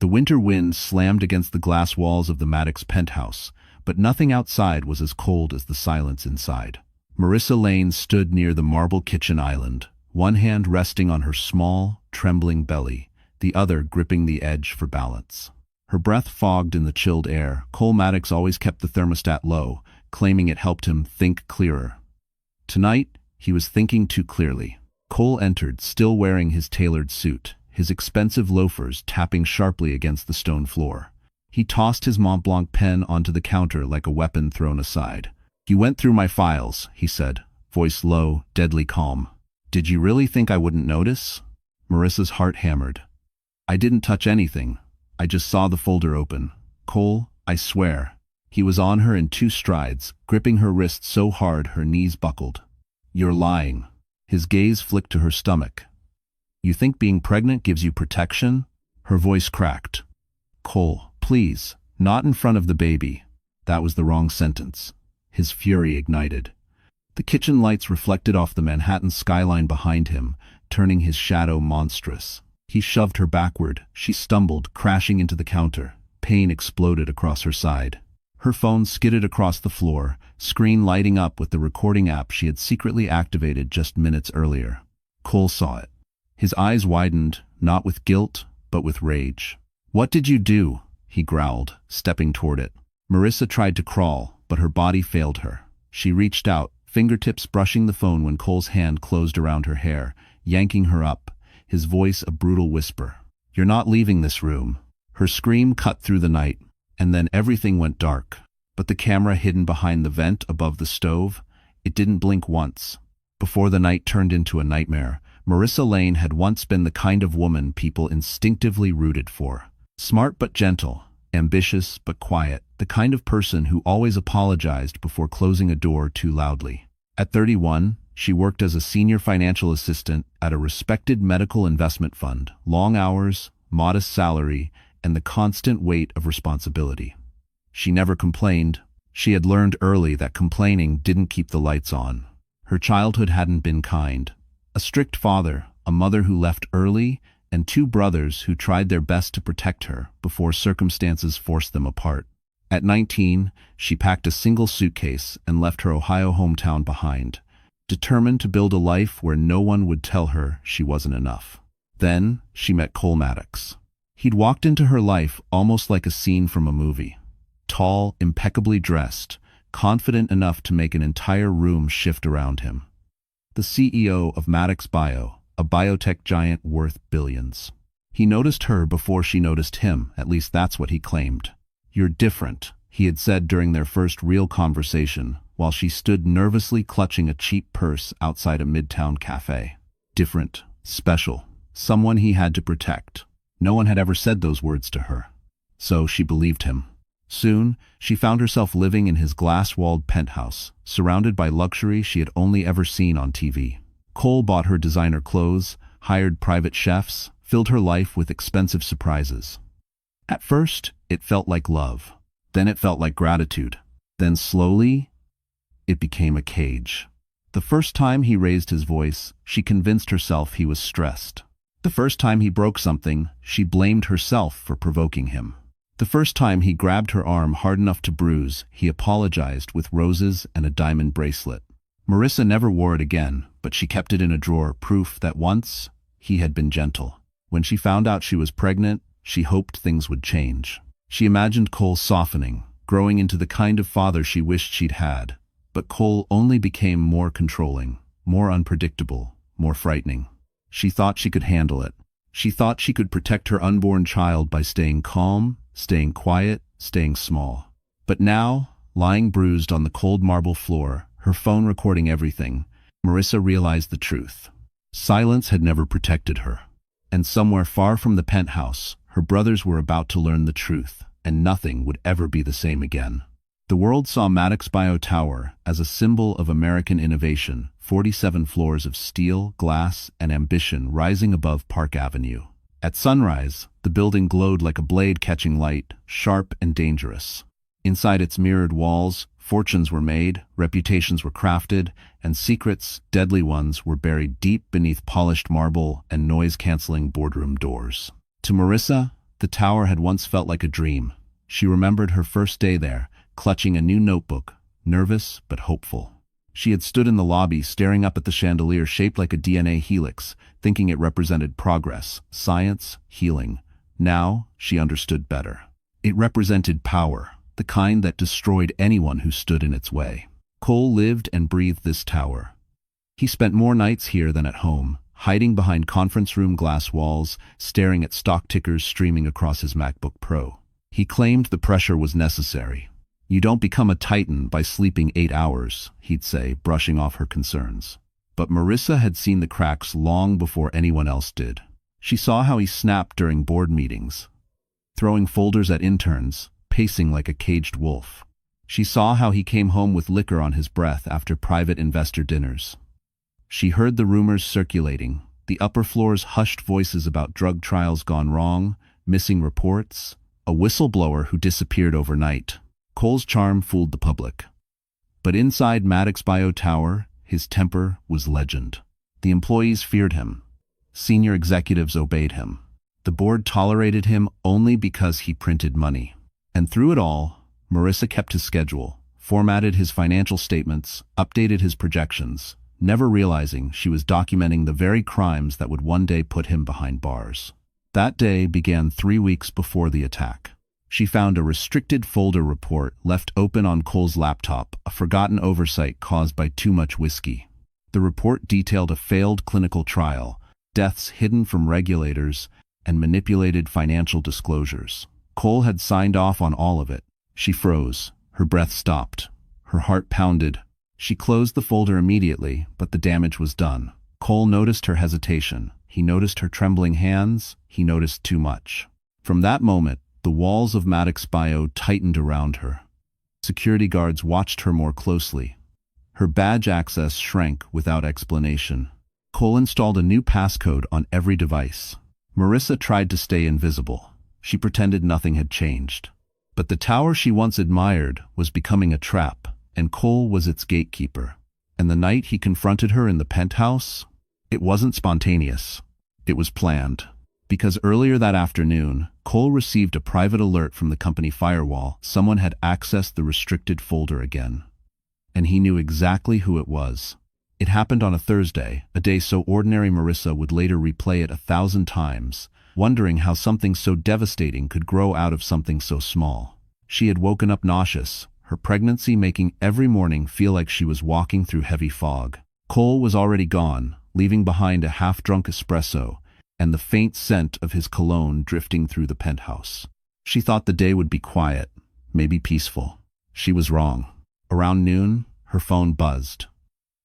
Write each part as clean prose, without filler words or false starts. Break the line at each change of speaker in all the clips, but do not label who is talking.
The winter wind slammed against the glass walls of the Maddox penthouse, but nothing outside was as cold as the silence inside. Marissa Lane stood near the marble kitchen island, one hand resting on her small, trembling belly, the other gripping the edge for balance. Her breath fogged in the chilled air. Cole Maddox always kept the thermostat low, claiming it helped him think clearer. Tonight, he was thinking too clearly. Cole entered, still wearing his tailored suit, his expensive loafers tapping sharply against the stone floor. He tossed his Montblanc pen onto the counter like a weapon thrown aside. "You went through my files," he said, voice low, deadly calm. "Did you really think I wouldn't notice?" Marissa's heart hammered. "I didn't touch anything. I just saw the folder open. Cole, I swear." He was on her in 2 strides, gripping her wrist so hard her knees buckled. "You're lying." His gaze flicked to her stomach. "You think being pregnant gives you protection?" Her voice cracked. "Cole, please, not in front of the baby." That was the wrong sentence. His fury ignited. The kitchen lights reflected off the Manhattan skyline behind him, turning his shadow monstrous. He shoved her backward. She stumbled, crashing into the counter. Pain exploded across her side. Her phone skidded across the floor, screen lighting up with the recording app she had secretly activated just minutes earlier. Cole saw it. His eyes widened, not with guilt, but with rage. "What did you do?" he growled, stepping toward it. Marissa tried to crawl, but her body failed her. She reached out, fingertips brushing the phone when Cole's hand closed around her hair, yanking her up, his voice a brutal whisper. "You're not leaving this room." Her scream cut through the night, and then everything went dark. But the camera hidden behind the vent above the stove, it didn't blink once. Before the night turned into a nightmare, Marissa Lane had once been the kind of woman people instinctively rooted for. Smart but gentle, ambitious but quiet, the kind of person who always apologized before closing a door too loudly. At 31, she worked as a senior financial assistant at a respected medical investment fund, long hours, modest salary, and the constant weight of responsibility. She never complained. She had learned early that complaining didn't keep the lights on. Her childhood hadn't been kind. A strict father, a mother who left early, and 2 brothers who tried their best to protect her before circumstances forced them apart. At 19, she packed a single suitcase and left her Ohio hometown behind, determined to build a life where no one would tell her she wasn't enough. Then she met Cole Maddox. He'd walked into her life almost like a scene from a movie. Tall, impeccably dressed, confident enough to make an entire room shift around him. The CEO of Maddox Bio, a biotech giant worth billions. He noticed her before she noticed him, at least that's what he claimed. "You're different," he had said during their first real conversation, while she stood nervously clutching a cheap purse outside a midtown cafe. Different, special, someone he had to protect. No one had ever said those words to her. So she believed him. Soon, she found herself living in his glass-walled penthouse, surrounded by luxury she had only ever seen on TV. Cole bought her designer clothes, hired private chefs, filled her life with expensive surprises. At first, it felt like love. Then it felt like gratitude. Then slowly, it became a cage. The first time he raised his voice, she convinced herself he was stressed. The first time he broke something, she blamed herself for provoking him. The first time he grabbed her arm hard enough to bruise, he apologized with roses and a diamond bracelet. Marissa never wore it again, but she kept it in a drawer, proof that once he had been gentle. When she found out she was pregnant, she hoped things would change. She imagined Cole softening, growing into the kind of father she wished she'd had. But Cole only became more controlling, more unpredictable, more frightening. She thought she could handle it. She thought she could protect her unborn child by staying calm, staying quiet, staying small. But now, lying bruised on the cold marble floor, her phone recording everything, Marissa realized the truth. Silence had never protected her. And somewhere far from the penthouse, her brothers were about to learn the truth, and nothing would ever be the same again. The world saw Maddox Bio Tower as a symbol of American innovation, 47 floors of steel, glass, and ambition rising above Park Avenue. At sunrise, the building glowed like a blade catching light, sharp and dangerous. Inside its mirrored walls, fortunes were made, reputations were crafted, and secrets, deadly ones, were buried deep beneath polished marble and noise-canceling boardroom doors. To Marissa, The tower had once felt like a dream. She remembered her first day there, clutching a new notebook, nervous but hopeful. She had stood in the lobby staring up at the chandelier shaped like a DNA helix, thinking it represented progress, science, healing. Now, she understood better. It represented power, the kind that destroyed anyone who stood in its way. Cole lived and breathed this tower. He spent more nights here than at home, hiding behind conference room glass walls, staring at stock tickers streaming across his MacBook Pro. He claimed the pressure was necessary. "You don't become a titan by sleeping 8 hours," he'd say, brushing off her concerns. But Marissa had seen the cracks long before anyone else did. She saw how he snapped during board meetings, throwing folders at interns, pacing like a caged wolf. She saw how he came home with liquor on his breath after private investor dinners. She heard the rumors circulating, the upper floor's hushed voices about drug trials gone wrong, missing reports, a whistleblower who disappeared overnight. Cole's charm fooled the public. But inside Maddox Bio Tower, his temper was legend. The employees feared him. Senior executives obeyed him. The board tolerated him only because he printed money. And through it all, Marissa kept his schedule, formatted his financial statements, updated his projections, never realizing she was documenting the very crimes that would one day put him behind bars. That day began 3 weeks before the attack. She found a restricted folder report left open on Cole's laptop, a forgotten oversight caused by too much whiskey. The report detailed a failed clinical trial, deaths hidden from regulators, and manipulated financial disclosures. Cole had signed off on all of it. She froze. Her breath stopped. Her heart pounded. She closed the folder immediately, but the damage was done. Cole noticed her hesitation. He noticed her trembling hands. He noticed too much. From that moment, the walls of Maddox Bio tightened around her. Security guards watched her more closely. Her badge access shrank without explanation. Cole installed a new passcode on every device. Marissa tried to stay invisible. She pretended nothing had changed. But the tower she once admired was becoming a trap, and Cole was its gatekeeper. And the night he confronted her in the penthouse, it wasn't spontaneous. It was planned. Because earlier that afternoon, Cole received a private alert from the company firewall. Someone had accessed the restricted folder again. And he knew exactly who it was. It happened on a Thursday, a day so ordinary Marissa would later replay it 1,000 times, wondering how something so devastating could grow out of something so small. She had woken up nauseous, her pregnancy making every morning feel like she was walking through heavy fog. Cole was already gone, leaving behind a half-drunk espresso, and the faint scent of his cologne drifting through the penthouse. She thought the day would be quiet, maybe peaceful. She was wrong. Around noon, her phone buzzed.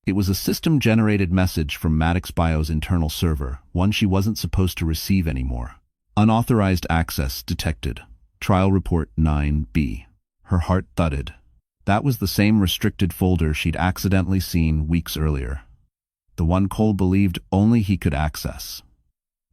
It was a system-generated message from Maddox Bio's internal server, one she wasn't supposed to receive anymore. Unauthorized access detected. Trial report 9B. Her heart thudded. That was the same restricted folder she'd accidentally seen weeks earlier. The one Cole believed only he could access.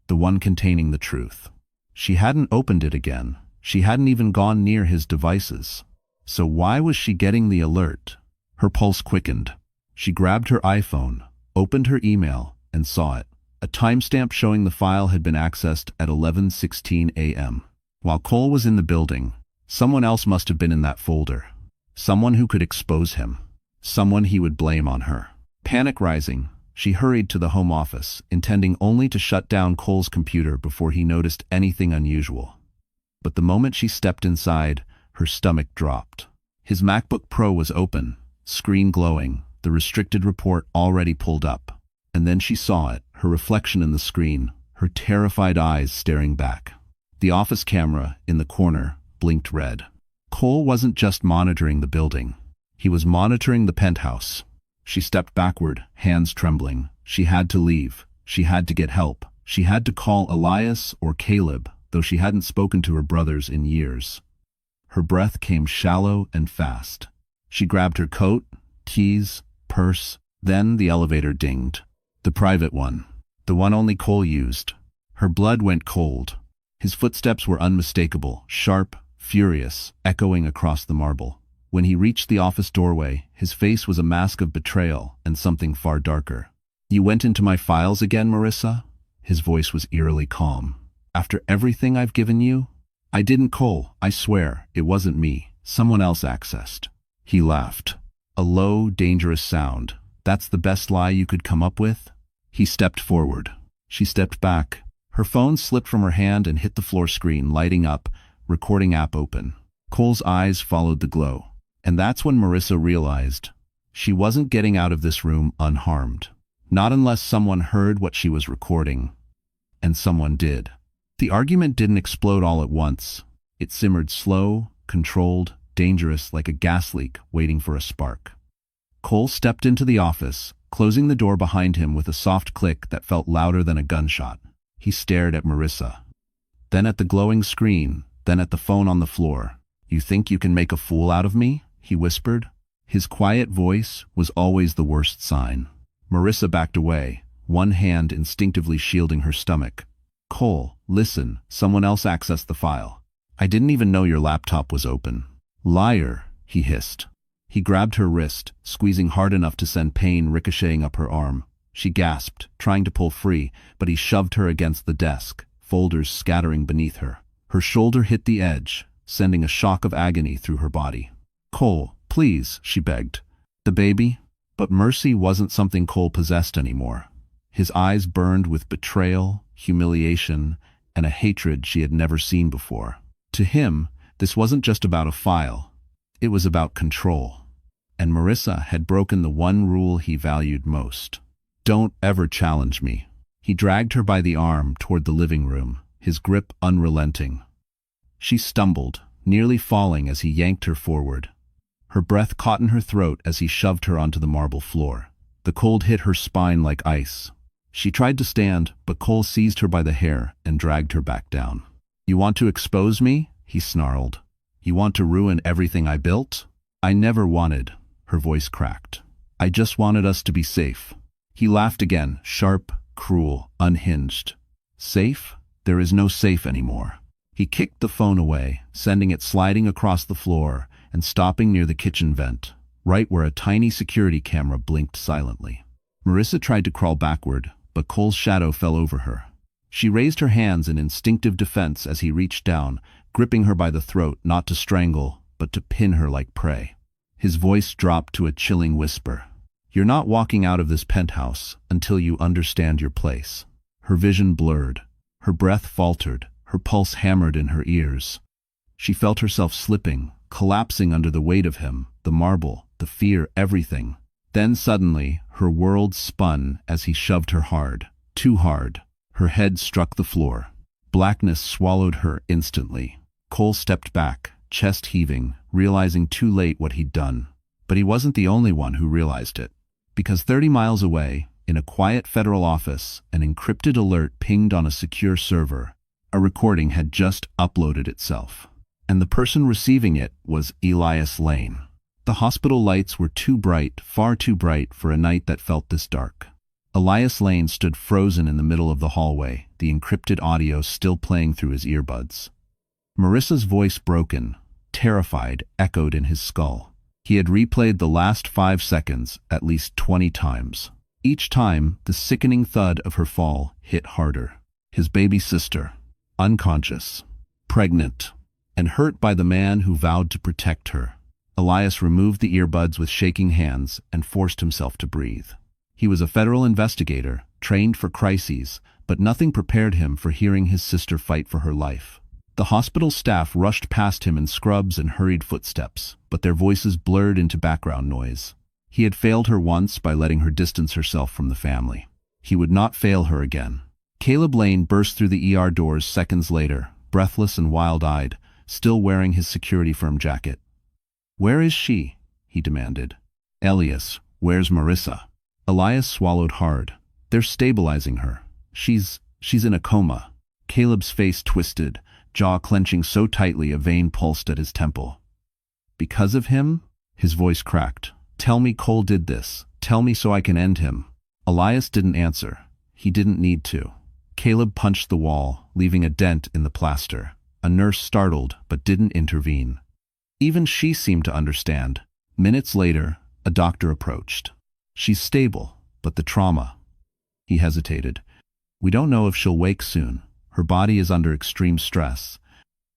The one containing the truth. She hadn't opened it again. She hadn't even gone near his devices. So why was she getting the alert? Her pulse quickened. She grabbed her iPhone, opened her email, and saw it. A timestamp showing the file had been accessed at 11:16 a.m. While Cole was in the building, someone else must have been in that folder. Someone who could expose him. Someone he would blame on her. Panic rising, she hurried to the home office, intending only to shut down Cole's computer before he noticed anything unusual. But the moment she stepped inside, her stomach dropped. His MacBook Pro was open, screen glowing, the restricted report already pulled up. And then she saw it, her reflection in the screen, her terrified eyes staring back. The office camera, in the corner, blinked red. Cole wasn't just monitoring the building. He was monitoring the penthouse. She stepped backward, hands trembling. She had to leave. She had to get help. She had to call Elias or Caleb, though she hadn't spoken to her brothers in years. Her breath came shallow and fast. She grabbed her coat, keys, purse, then the elevator dinged. The private one. The one only Cole used. Her blood went cold. His footsteps were unmistakable, sharp, furious, echoing across the marble. When he reached the office doorway, his face was a mask of betrayal and something far darker. "You went into my files again, Marissa?" His voice was eerily calm. After everything I've given you? I didn't, Cole. I swear, it wasn't me. Someone else accessed. He laughed. A low, dangerous sound. That's the best lie you could come up with? He stepped forward. She stepped back. Her phone slipped from her hand and hit the floor screen, lighting up, recording app open. Cole's eyes followed the glow. And that's when Marissa realized she wasn't getting out of this room unharmed. Not unless someone heard what she was recording. And someone did. The argument didn't explode all at once. It simmered slow, controlled, dangerous, like a gas leak waiting for a spark. Cole stepped into the office, closing the door behind him with a soft click that felt louder than a gunshot. He stared at Marissa. Then at the glowing screen, then at the phone on the floor. You think you can make a fool out of me? He whispered. His quiet voice was always the worst sign. Marissa backed away, one hand instinctively shielding her stomach. Cole, listen, someone else accessed the file. I didn't even know your laptop was open. Liar, he hissed. He grabbed her wrist, squeezing hard enough to send pain ricocheting up her arm. She gasped, trying to pull free, but he shoved her against the desk, folders scattering beneath her. Her shoulder hit the edge, sending a shock of agony through her body. Cole, please, she begged. The baby? But mercy wasn't something Cole possessed anymore. His eyes burned with betrayal, humiliation, and a hatred she had never seen before. To him, this wasn't just about a file. It was about control. And Marissa had broken the one rule he valued most. Don't ever challenge me. He dragged her by the arm toward the living room, his grip unrelenting. She stumbled, nearly falling as he yanked her forward. Her breath caught in her throat as he shoved her onto the marble floor. The cold hit her spine like ice. She tried to stand, but Cole seized her by the hair and dragged her back down. You want to expose me? He snarled. You want to ruin everything I built? I never wanted. Her voice cracked. I just wanted us to be safe. He laughed again, sharp, cruel, unhinged. Safe? There is no safe anymore. He kicked the phone away, sending it sliding across the floor and stopping near the kitchen vent, right where a tiny security camera blinked silently. Marissa tried to crawl backward, but Cole's shadow fell over her. She raised her hands in instinctive defense as he reached down, gripping her by the throat not to strangle, but to pin her like prey. His voice dropped to a chilling whisper. You're not walking out of this penthouse until you understand your place. Her vision blurred. Her breath faltered. Her pulse hammered in her ears. She felt herself slipping, collapsing under the weight of him, the marble, the fear, everything. Then suddenly, her world spun as he shoved her hard, too hard. Her head struck the floor. Blackness swallowed her instantly. Cole stepped back, chest heaving, realizing too late what he'd done. But he wasn't the only one who realized it. Because 30 miles away, in a quiet federal office, an encrypted alert pinged on a secure server. A recording had just uploaded itself. And the person receiving it was Elias Lane. The hospital lights were too bright, far too bright for a night that felt this dark. Elias Lane stood frozen in the middle of the hallway, the encrypted audio still playing through his earbuds. Marissa's voice, broken, terrified, echoed in his skull. He had replayed the last 5 seconds at least 20 times. Each time, the sickening thud of her fall hit harder. His baby sister, unconscious, pregnant, and hurt by the man who vowed to protect her. Elias removed the earbuds with shaking hands and forced himself to breathe. He was a federal investigator, trained for crises, but nothing prepared him for hearing his sister fight for her life. The hospital staff rushed past him in scrubs and hurried footsteps, but their voices blurred into background noise. He had failed her once by letting her distance herself from the family. He would not fail her again. Caleb Lane burst through the ER doors seconds later, breathless and wild-eyed, still wearing his security firm jacket. "Where is she?" he demanded. "Elias, where's Marissa?" Elias swallowed hard. "They're stabilizing her. She's in a coma." Caleb's face twisted, jaw clenching so tightly a vein pulsed at his temple. "Because of him?" His voice cracked. "Tell me Cole did this. Tell me so I can end him." Elias didn't answer. He didn't need to. Caleb punched the wall, leaving a dent in the plaster. A nurse startled, but didn't intervene. Even she seemed to understand. Minutes later, a doctor approached. "She's stable, but the trauma." He hesitated. "We don't know if she'll wake soon. Her body is under extreme stress.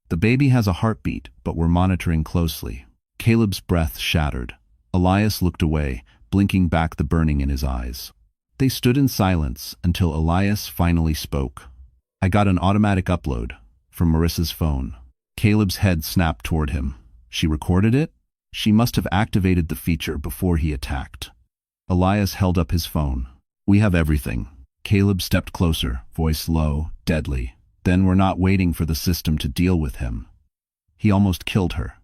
The baby has a heartbeat, but we're monitoring closely. Caleb's breath shattered. Elias looked away, blinking back the burning in his eyes. They stood in silence until Elias finally spoke. I got an automatic upload from Marissa's phone. Caleb's head snapped toward him. She recorded it? She must have activated the feature before he attacked. Elias held up his phone. We have everything. Caleb stepped closer, voice low, deadly. Then we're not waiting for the system to deal with him. He almost killed her.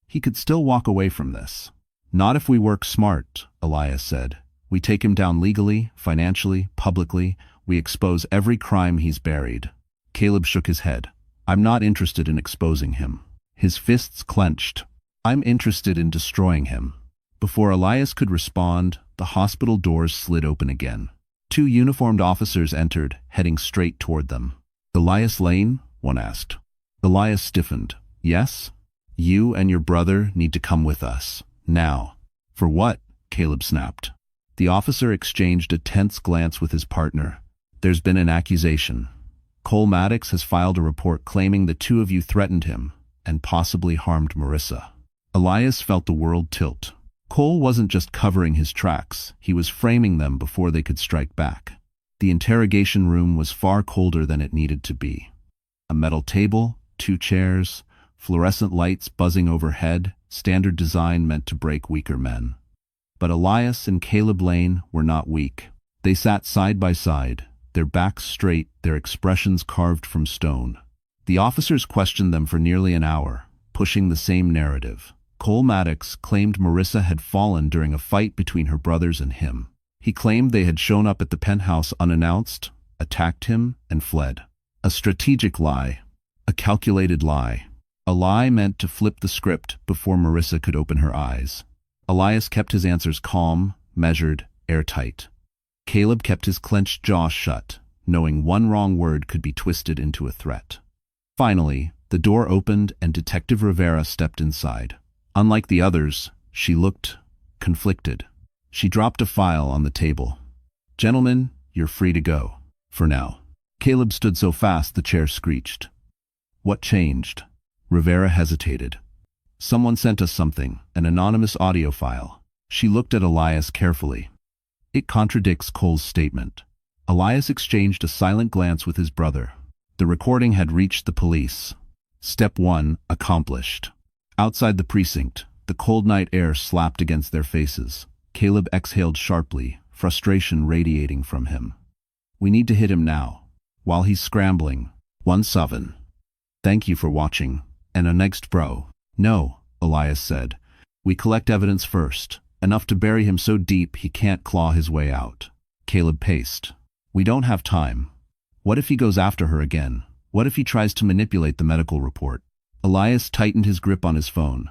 He could still walk away from this. Not if we work smart, Elias said. We take him down legally, financially, publicly. We expose every crime he's buried. Caleb shook his head. I'm not interested in exposing him. His fists clenched. I'm interested in destroying him. Before Elias could respond, the hospital doors slid open again. 2 uniformed officers entered, heading straight toward them. Elias Lane? One asked. Elias stiffened. Yes? You and your brother need to come with us. Now. For what? Caleb snapped. The officer exchanged a tense glance with his partner. There's been an accusation. Cole Maddox has filed a report claiming the 2 of you threatened him and possibly harmed Marissa. Elias felt the world tilt. Cole wasn't just covering his tracks, he was framing them before they could strike back. The interrogation room was far colder than it needed to be. A metal table, 2 chairs, fluorescent lights buzzing overhead, standard design meant to break weaker men. But Elias and Caleb Lane were not weak. They sat side by side, their backs straight, their expressions carved from stone. The officers questioned them for nearly an hour, pushing the same narrative. Cole Maddox claimed Marissa had fallen during a fight between her brothers and him. He claimed they had shown up at the penthouse unannounced, attacked him, and fled. A strategic lie. A calculated lie. A lie meant to flip the script before Marissa could open her eyes. Elias kept his answers calm, measured, airtight. Caleb kept his clenched jaw shut, knowing one wrong word could be twisted into a threat. Finally, the door opened and Detective Rivera stepped inside. Unlike the others, she looked conflicted. She dropped a file on the table. Gentlemen, you're free to go. For now. Caleb stood so fast the chair screeched. What changed? Rivera hesitated. Someone sent us something, an anonymous audio file. She looked at Elias carefully. It contradicts Cole's statement. Elias exchanged a silent glance with his brother. The recording had reached the police. Step 1 accomplished. Outside the precinct, the cold night air slapped against their faces. Caleb exhaled sharply, frustration radiating from him. We need to hit him now. While he's scrambling. 1-7. Thank you for watching. And a next bro. No, Elias said. We collect evidence first. Enough to bury him so deep he can't claw his way out. Caleb paced. We don't have time. What if he goes after her again? What if he tries to manipulate the medical report? Elias tightened his grip on his phone.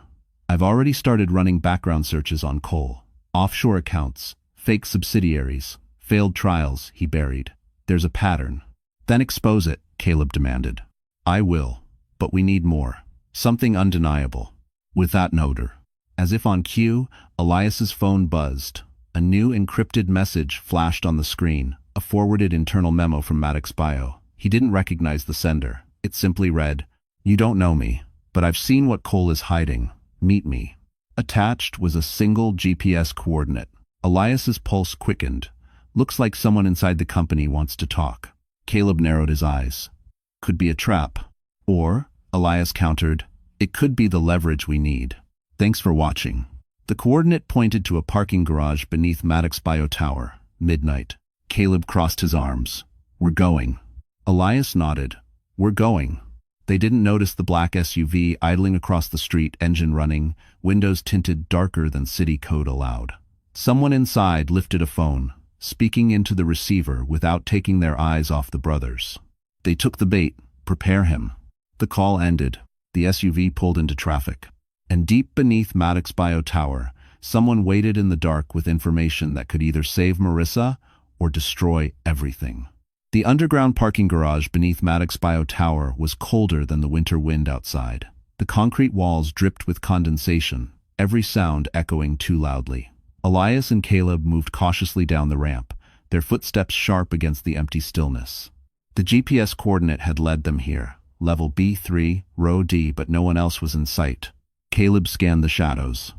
I've already started running background searches on Cole. Offshore accounts, fake subsidiaries, failed trials he buried. There's a pattern. Then expose it, Caleb demanded. I will, but we need more. Something undeniable. With that noter. As if on cue, Elias's phone buzzed. A new encrypted message flashed on the screen, a forwarded internal memo from Maddox Bio. He didn't recognize the sender. It simply read, You don't know me, but I've seen what Cole is hiding. Meet me. Attached was a single GPS coordinate. Elias's pulse quickened. Looks like someone inside the company wants to talk. Caleb narrowed his eyes. Could be a trap. Or, Elias countered, it could be the leverage we need. Thanks for watching. The coordinate pointed to a parking garage beneath Maddox Bio Tower. Midnight. Caleb crossed his arms. We're going. Elias nodded. We're going. They didn't notice the black SUV idling across the street, engine running, windows tinted darker than city code allowed. Someone inside lifted a phone, speaking into the receiver without taking their eyes off the brothers. They took the bait. Prepare him. The call ended. The SUV pulled into traffic. And deep beneath Maddox Bio Tower, someone waited in the dark with information that could either save Marissa or destroy everything. The underground parking garage beneath Maddox Bio Tower was colder than the winter wind outside. The concrete walls dripped with condensation, every sound echoing too loudly. Elias and Caleb moved cautiously down the ramp, their footsteps sharp against the empty stillness. The GPS coordinate had led them here, level B3, row D, but no one else was in sight. Caleb scanned the shadows.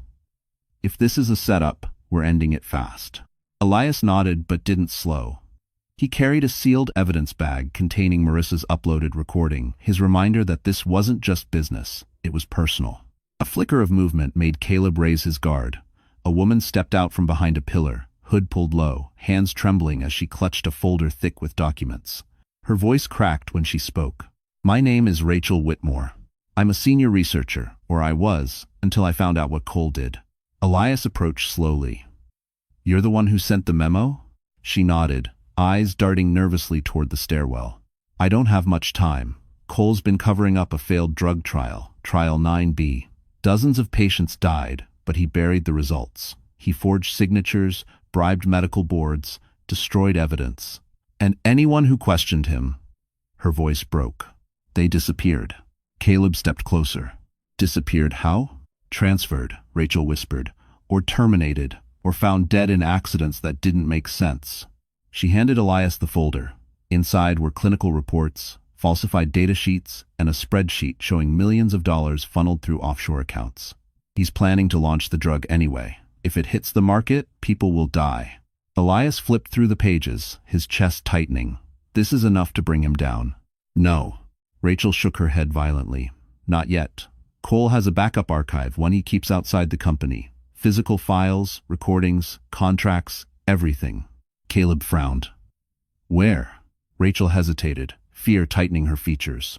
If this is a setup, we're ending it fast. Elias nodded but didn't slow. He carried a sealed evidence bag containing Marissa's uploaded recording, his reminder that this wasn't just business, it was personal. A flicker of movement made Caleb raise his guard. A woman stepped out from behind a pillar, hood pulled low, hands trembling as she clutched a folder thick with documents. Her voice cracked when she spoke. "My name is Rachel Whitmore. I'm a senior researcher, or I was, until I found out what Cole did." Elias approached slowly. "You're the one who sent the memo?" She nodded, eyes darting nervously toward the stairwell. "I don't have much time. Cole's been covering up a failed drug trial, Trial 9B. Dozens of patients died, but he buried the results. He forged signatures, bribed medical boards, destroyed evidence. And anyone who questioned him..." Her voice broke. "They disappeared." Caleb stepped closer. "Disappeared how?" "Transferred," Rachel whispered, "or terminated, or found dead in accidents that didn't make sense." She handed Elias the folder. Inside were clinical reports, falsified data sheets, and a spreadsheet showing millions of dollars funneled through offshore accounts. "He's planning to launch the drug anyway. If it hits the market, people will die." Elias flipped through the pages, his chest tightening. "This is enough to bring him down." "No." Rachel shook her head violently. "Not yet. Cole has a backup archive, one he keeps outside the company. Physical files, recordings, contracts, everything." Caleb frowned. "Where?" Rachel hesitated, fear tightening her features.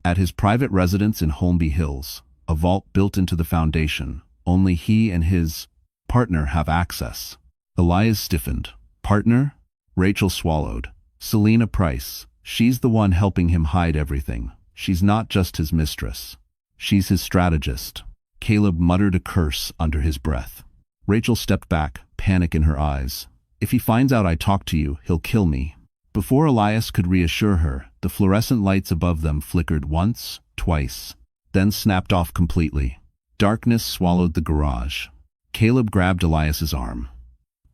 "At his private residence in Holmby Hills, a vault built into the foundation. Only he and his partner have access." Elias stiffened. "Partner?" Rachel swallowed. "Selena Price. She's the one helping him hide everything. She's not just his mistress. She's his strategist." Caleb muttered a curse under his breath. Rachel stepped back, panic in her eyes. "If he finds out I talked to you, he'll kill me." Before Elias could reassure her, the fluorescent lights above them flickered once, twice, then snapped off completely. Darkness swallowed the garage. Caleb grabbed Elias's arm.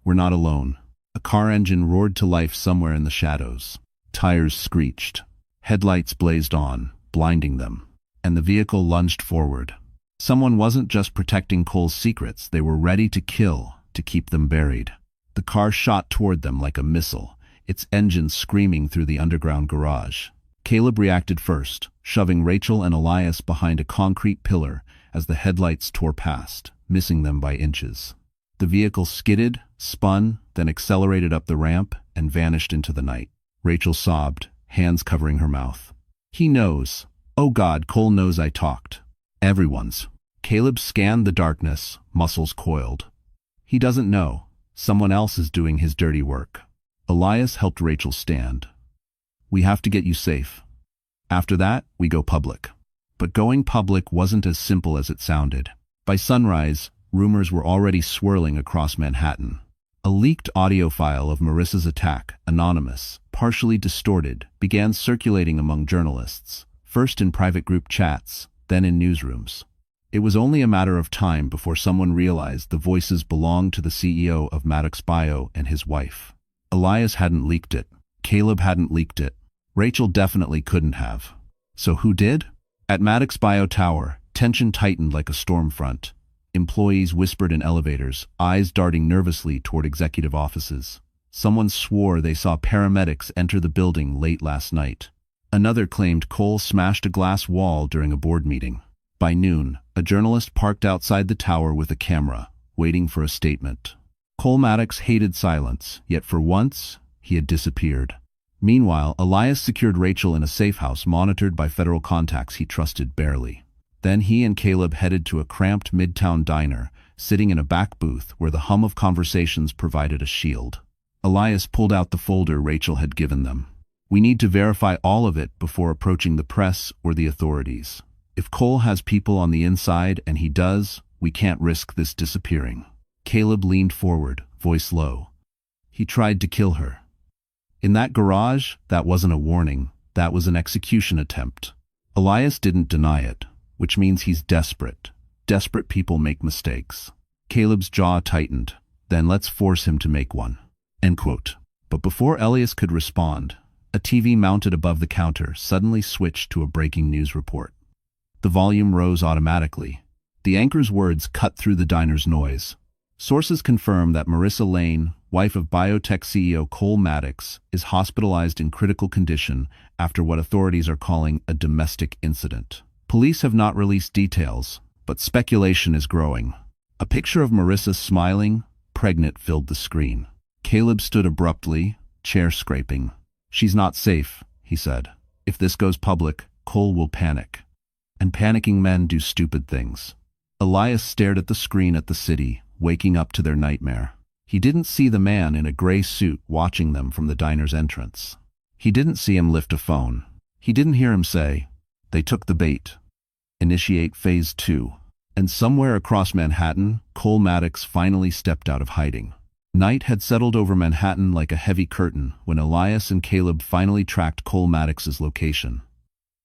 "We're not alone." A car engine roared to life somewhere in the shadows. Tires screeched. Headlights blazed on, blinding them. And the vehicle lunged forward. Someone wasn't just protecting Cole's secrets, they were ready to kill, to keep them buried. The car shot toward them like a missile, its engine screaming through the underground garage. Caleb reacted first, shoving Rachel and Elias behind a concrete pillar as the headlights tore past, missing them by inches. The vehicle skidded, spun, then accelerated up the ramp and vanished into the night. Rachel sobbed, hands covering her mouth. "He knows. Oh God, Cole knows I talked." "Everyone's." Caleb scanned the darkness, muscles coiled. "He doesn't know. Someone else is doing his dirty work." Elias helped Rachel stand. "We have to get you safe. After that, we go public." But going public wasn't as simple as it sounded. By sunrise, rumors were already swirling across Manhattan. A leaked audio file of Marissa's attack, anonymous, partially distorted, began circulating among journalists, first in private group chats, then in newsrooms. It was only a matter of time before someone realized the voices belonged to the CEO of Maddox Bio and his wife. Elias hadn't leaked it. Caleb hadn't leaked it. Rachel definitely couldn't have. So who did? At Maddox Bio Tower, tension tightened like a storm front. Employees whispered in elevators, eyes darting nervously toward executive offices. Someone swore they saw paramedics enter the building late last night. Another claimed Cole smashed a glass wall during a board meeting. By noon, a journalist parked outside the tower with a camera, waiting for a statement. Cole Maddox hated silence, yet for once, he had disappeared. Meanwhile, Elias secured Rachel in a safe house monitored by federal contacts he trusted barely. Then he and Caleb headed to a cramped midtown diner, sitting in a back booth where the hum of conversations provided a shield. Elias pulled out the folder Rachel had given them. "We need to verify all of it before approaching the press or the authorities. If Cole has people on the inside, and he does, we can't risk this disappearing." Caleb leaned forward, voice low. "He tried to kill her." In that garage, that wasn't a warning, that was an execution attempt. Elias didn't deny it, which means he's desperate. Desperate people make mistakes. Caleb's jaw tightened. "Then let's force him to make one." End quote. But before Elias could respond, A TV mounted above the counter suddenly switched to a breaking news report. The volume rose automatically. The anchor's words cut through the diner's noise. Sources confirm that Marissa Lane, wife of biotech CEO Cole Maddox, is hospitalized in critical condition after what authorities are calling a domestic incident. Police have not released details, but speculation is growing. A picture of Marissa smiling, pregnant, filled the screen. Caleb stood abruptly, chair scraping. "She's not safe," he said. "If this goes public, Cole will panic. And panicking men do stupid things." Elias stared at the screen at the city, waking up to their nightmare. He didn't see the man in a gray suit watching them from the diner's entrance. He didn't see him lift a phone. He didn't hear him say, "They took the bait. Initiate Phase 2. And somewhere across Manhattan, Cole Maddox finally stepped out of hiding. Night had settled over Manhattan like a heavy curtain when Elias and Caleb finally tracked Cole Maddox's location.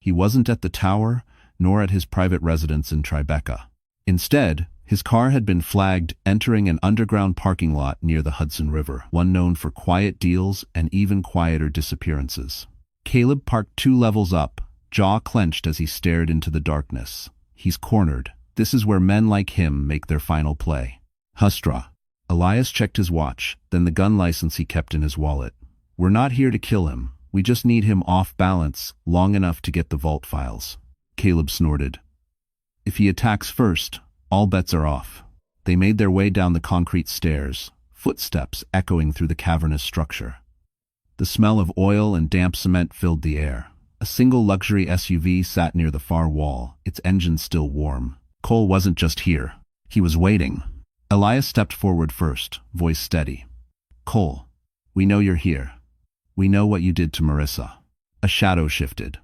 He wasn't at the tower, nor at his private residence in Tribeca. Instead, his car had been flagged entering an underground parking lot near the Hudson River, one known for quiet deals and even quieter disappearances. Caleb parked 2 levels up, jaw clenched as he stared into the darkness. He's cornered. This is where men like him make their final play. Hustra. Elias checked his watch, then the gun license he kept in his wallet. "We're not here to kill him. We just need him off balance long enough to get the vault files." Caleb snorted. "If he attacks first, all bets are off." They made their way down the concrete stairs, footsteps echoing through the cavernous structure. The smell of oil and damp cement filled the air. A single luxury SUV sat near the far wall, its engine still warm. Cole wasn't just here. He was waiting. Elias stepped forward first, voice steady. "Cole, we know you're here. We know what you did to Marissa." A shadow shifted.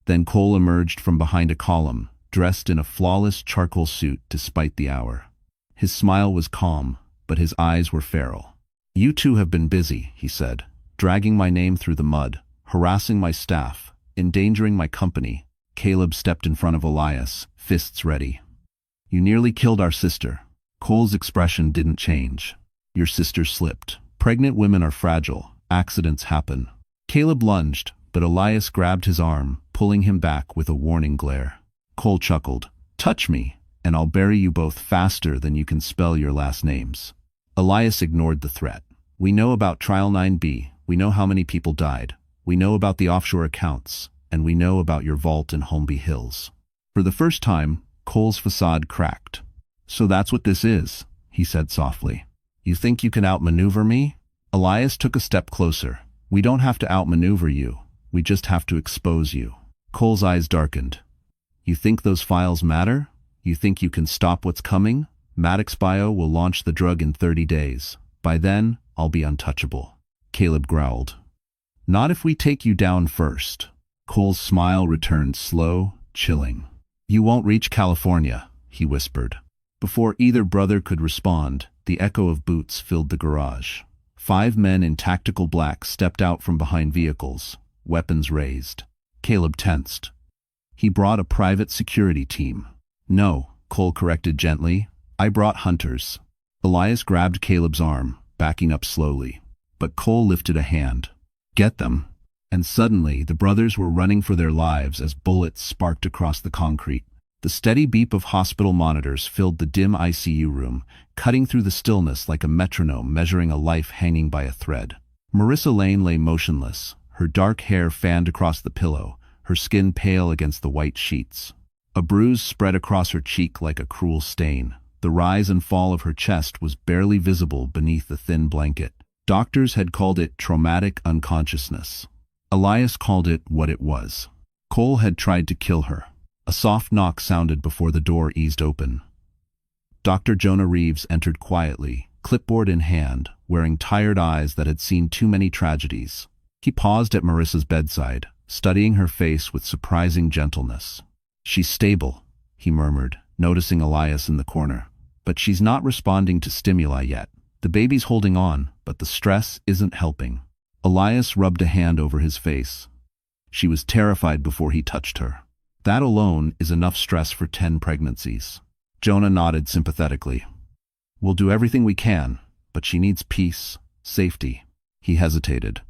Then Cole emerged from behind a column, dressed in a flawless charcoal suit despite the hour. His smile was calm, but his eyes were feral. "You two have been busy," he said, "dragging my name through the mud, harassing my staff, endangering my company." Caleb stepped in front of Elias, fists ready. "You nearly killed our sister." Cole's expression didn't change. "Your sister slipped. Pregnant women are fragile. Accidents happen." Caleb lunged, but Elias grabbed his arm, pulling him back with a warning glare. Cole chuckled. "Touch me, and I'll bury you both faster than you can spell your last names." Elias ignored the threat. "We know about Trial 9B. We know how many people died. We know about the offshore accounts. And we know about your vault in Holmby Hills." For the first time, Cole's facade cracked. "So that's what this is," he said softly. "You think you can outmaneuver me?" Elias took a step closer. "We don't have to outmaneuver you. We just have to expose you." Cole's eyes darkened. "You think those files matter? You think you can stop what's coming? Maddox Bio will launch the drug in 30 days. By then, I'll be untouchable." Caleb growled. "Not if we take you down first." Cole's smile returned slow, chilling. "You won't reach California," he whispered. Before either brother could respond, the echo of boots filled the garage. 5 men in tactical black stepped out from behind vehicles, weapons raised. Caleb tensed. "He brought a private security team." "No," Cole corrected gently. "I brought hunters." Elias grabbed Caleb's arm, backing up slowly. But Cole lifted a hand. "Get them." And suddenly, the brothers were running for their lives as bullets sparked across the concrete. The steady beep of hospital monitors filled the dim ICU room, cutting through the stillness like a metronome measuring a life hanging by a thread. Marissa Lane lay motionless, her dark hair fanned across the pillow, her skin pale against the white sheets. A bruise spread across her cheek like a cruel stain. The rise and fall of her chest was barely visible beneath the thin blanket. Doctors had called it traumatic unconsciousness. Elias called it what it was. Cole had tried to kill her. A soft knock sounded before the door eased open. Dr. Jonah Reeves entered quietly, clipboard in hand, wearing tired eyes that had seen too many tragedies. He paused at Marissa's bedside, studying her face with surprising gentleness. "She's stable," he murmured, noticing Elias in the corner. "But she's not responding to stimuli yet. The baby's holding on, but the stress isn't helping." Elias rubbed a hand over his face. "She was terrified before he touched her. That alone is enough stress for 10 pregnancies." Jonah nodded sympathetically. "We'll do everything we can, but she needs peace, safety." He hesitated.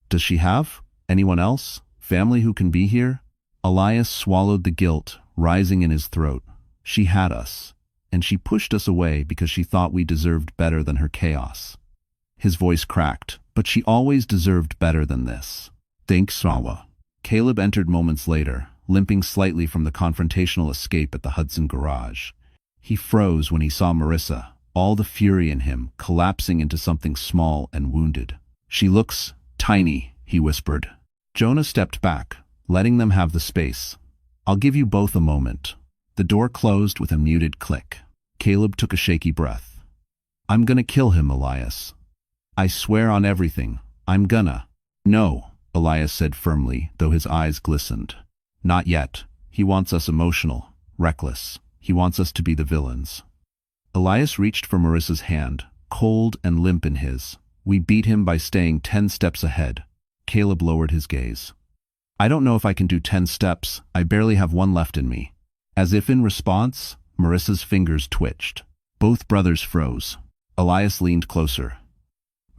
"Does she have Anyone else? Family who can be here? Elias swallowed the guilt rising in his throat. She had us, and she pushed us away because she thought we deserved better than her chaos. His voice cracked, but she always deserved better than this. Thanks, Sawa. Caleb entered moments later, limping slightly from the confrontational escape at the Hudson garage. He froze when he saw Marissa, all the fury in him collapsing into something small and wounded. She looks tiny, he whispered. Jonah stepped back, letting them have the space. I'll give you both a moment. The door closed with a muted click. Caleb took a shaky breath. I'm gonna kill him, Elias. I swear on everything, I'm gonna. No, Elias said firmly, though his eyes glistened. Not yet. He wants us emotional, reckless. He wants us to be the villains. Elias reached for Marissa's hand, cold and limp in his. We beat him by staying 10 steps ahead. Caleb lowered his gaze. I don't know if I can do 10 steps. I barely have one left in me. As if in response, Marissa's fingers twitched. Both brothers froze. Elias leaned closer.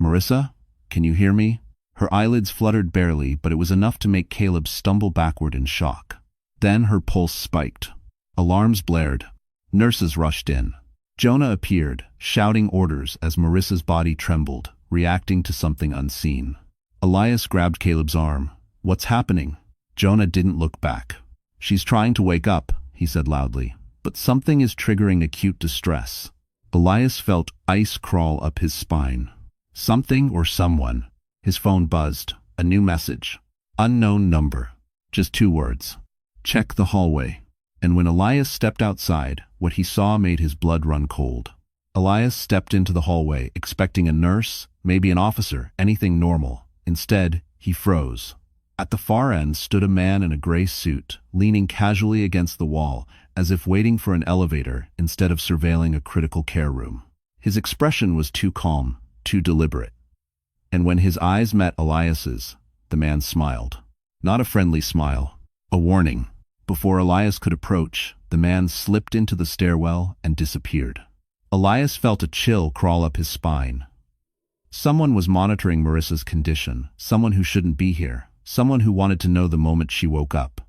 Marissa, can you hear me? Her eyelids fluttered barely, but it was enough to make Caleb stumble backward in shock. Then her pulse spiked. Alarms blared. Nurses rushed in. Jonah appeared, shouting orders as Marissa's body trembled, reacting to something unseen. Elias grabbed Caleb's arm. What's happening? Jonah didn't look back. She's trying to wake up, he said loudly, but something is triggering acute distress. Elias felt ice crawl up his spine. Something or someone. His phone buzzed. A new message. Unknown number. Just 2 words. Check the hallway. And when Elias stepped outside, what he saw made his blood run cold. Elias stepped into the hallway, expecting a nurse, maybe an officer, anything normal. Instead, he froze. At the far end stood a man in a gray suit, leaning casually against the wall, as if waiting for an elevator instead of surveilling a critical care room. His expression was too calm, too deliberate. And when his eyes met Elias's, the man smiled. Not a friendly smile, a warning. Before Elias could approach, the man slipped into the stairwell and disappeared. Elias felt a chill crawl up his spine. Someone was monitoring Marissa's condition, someone who shouldn't be here, someone who wanted to know the moment she woke up.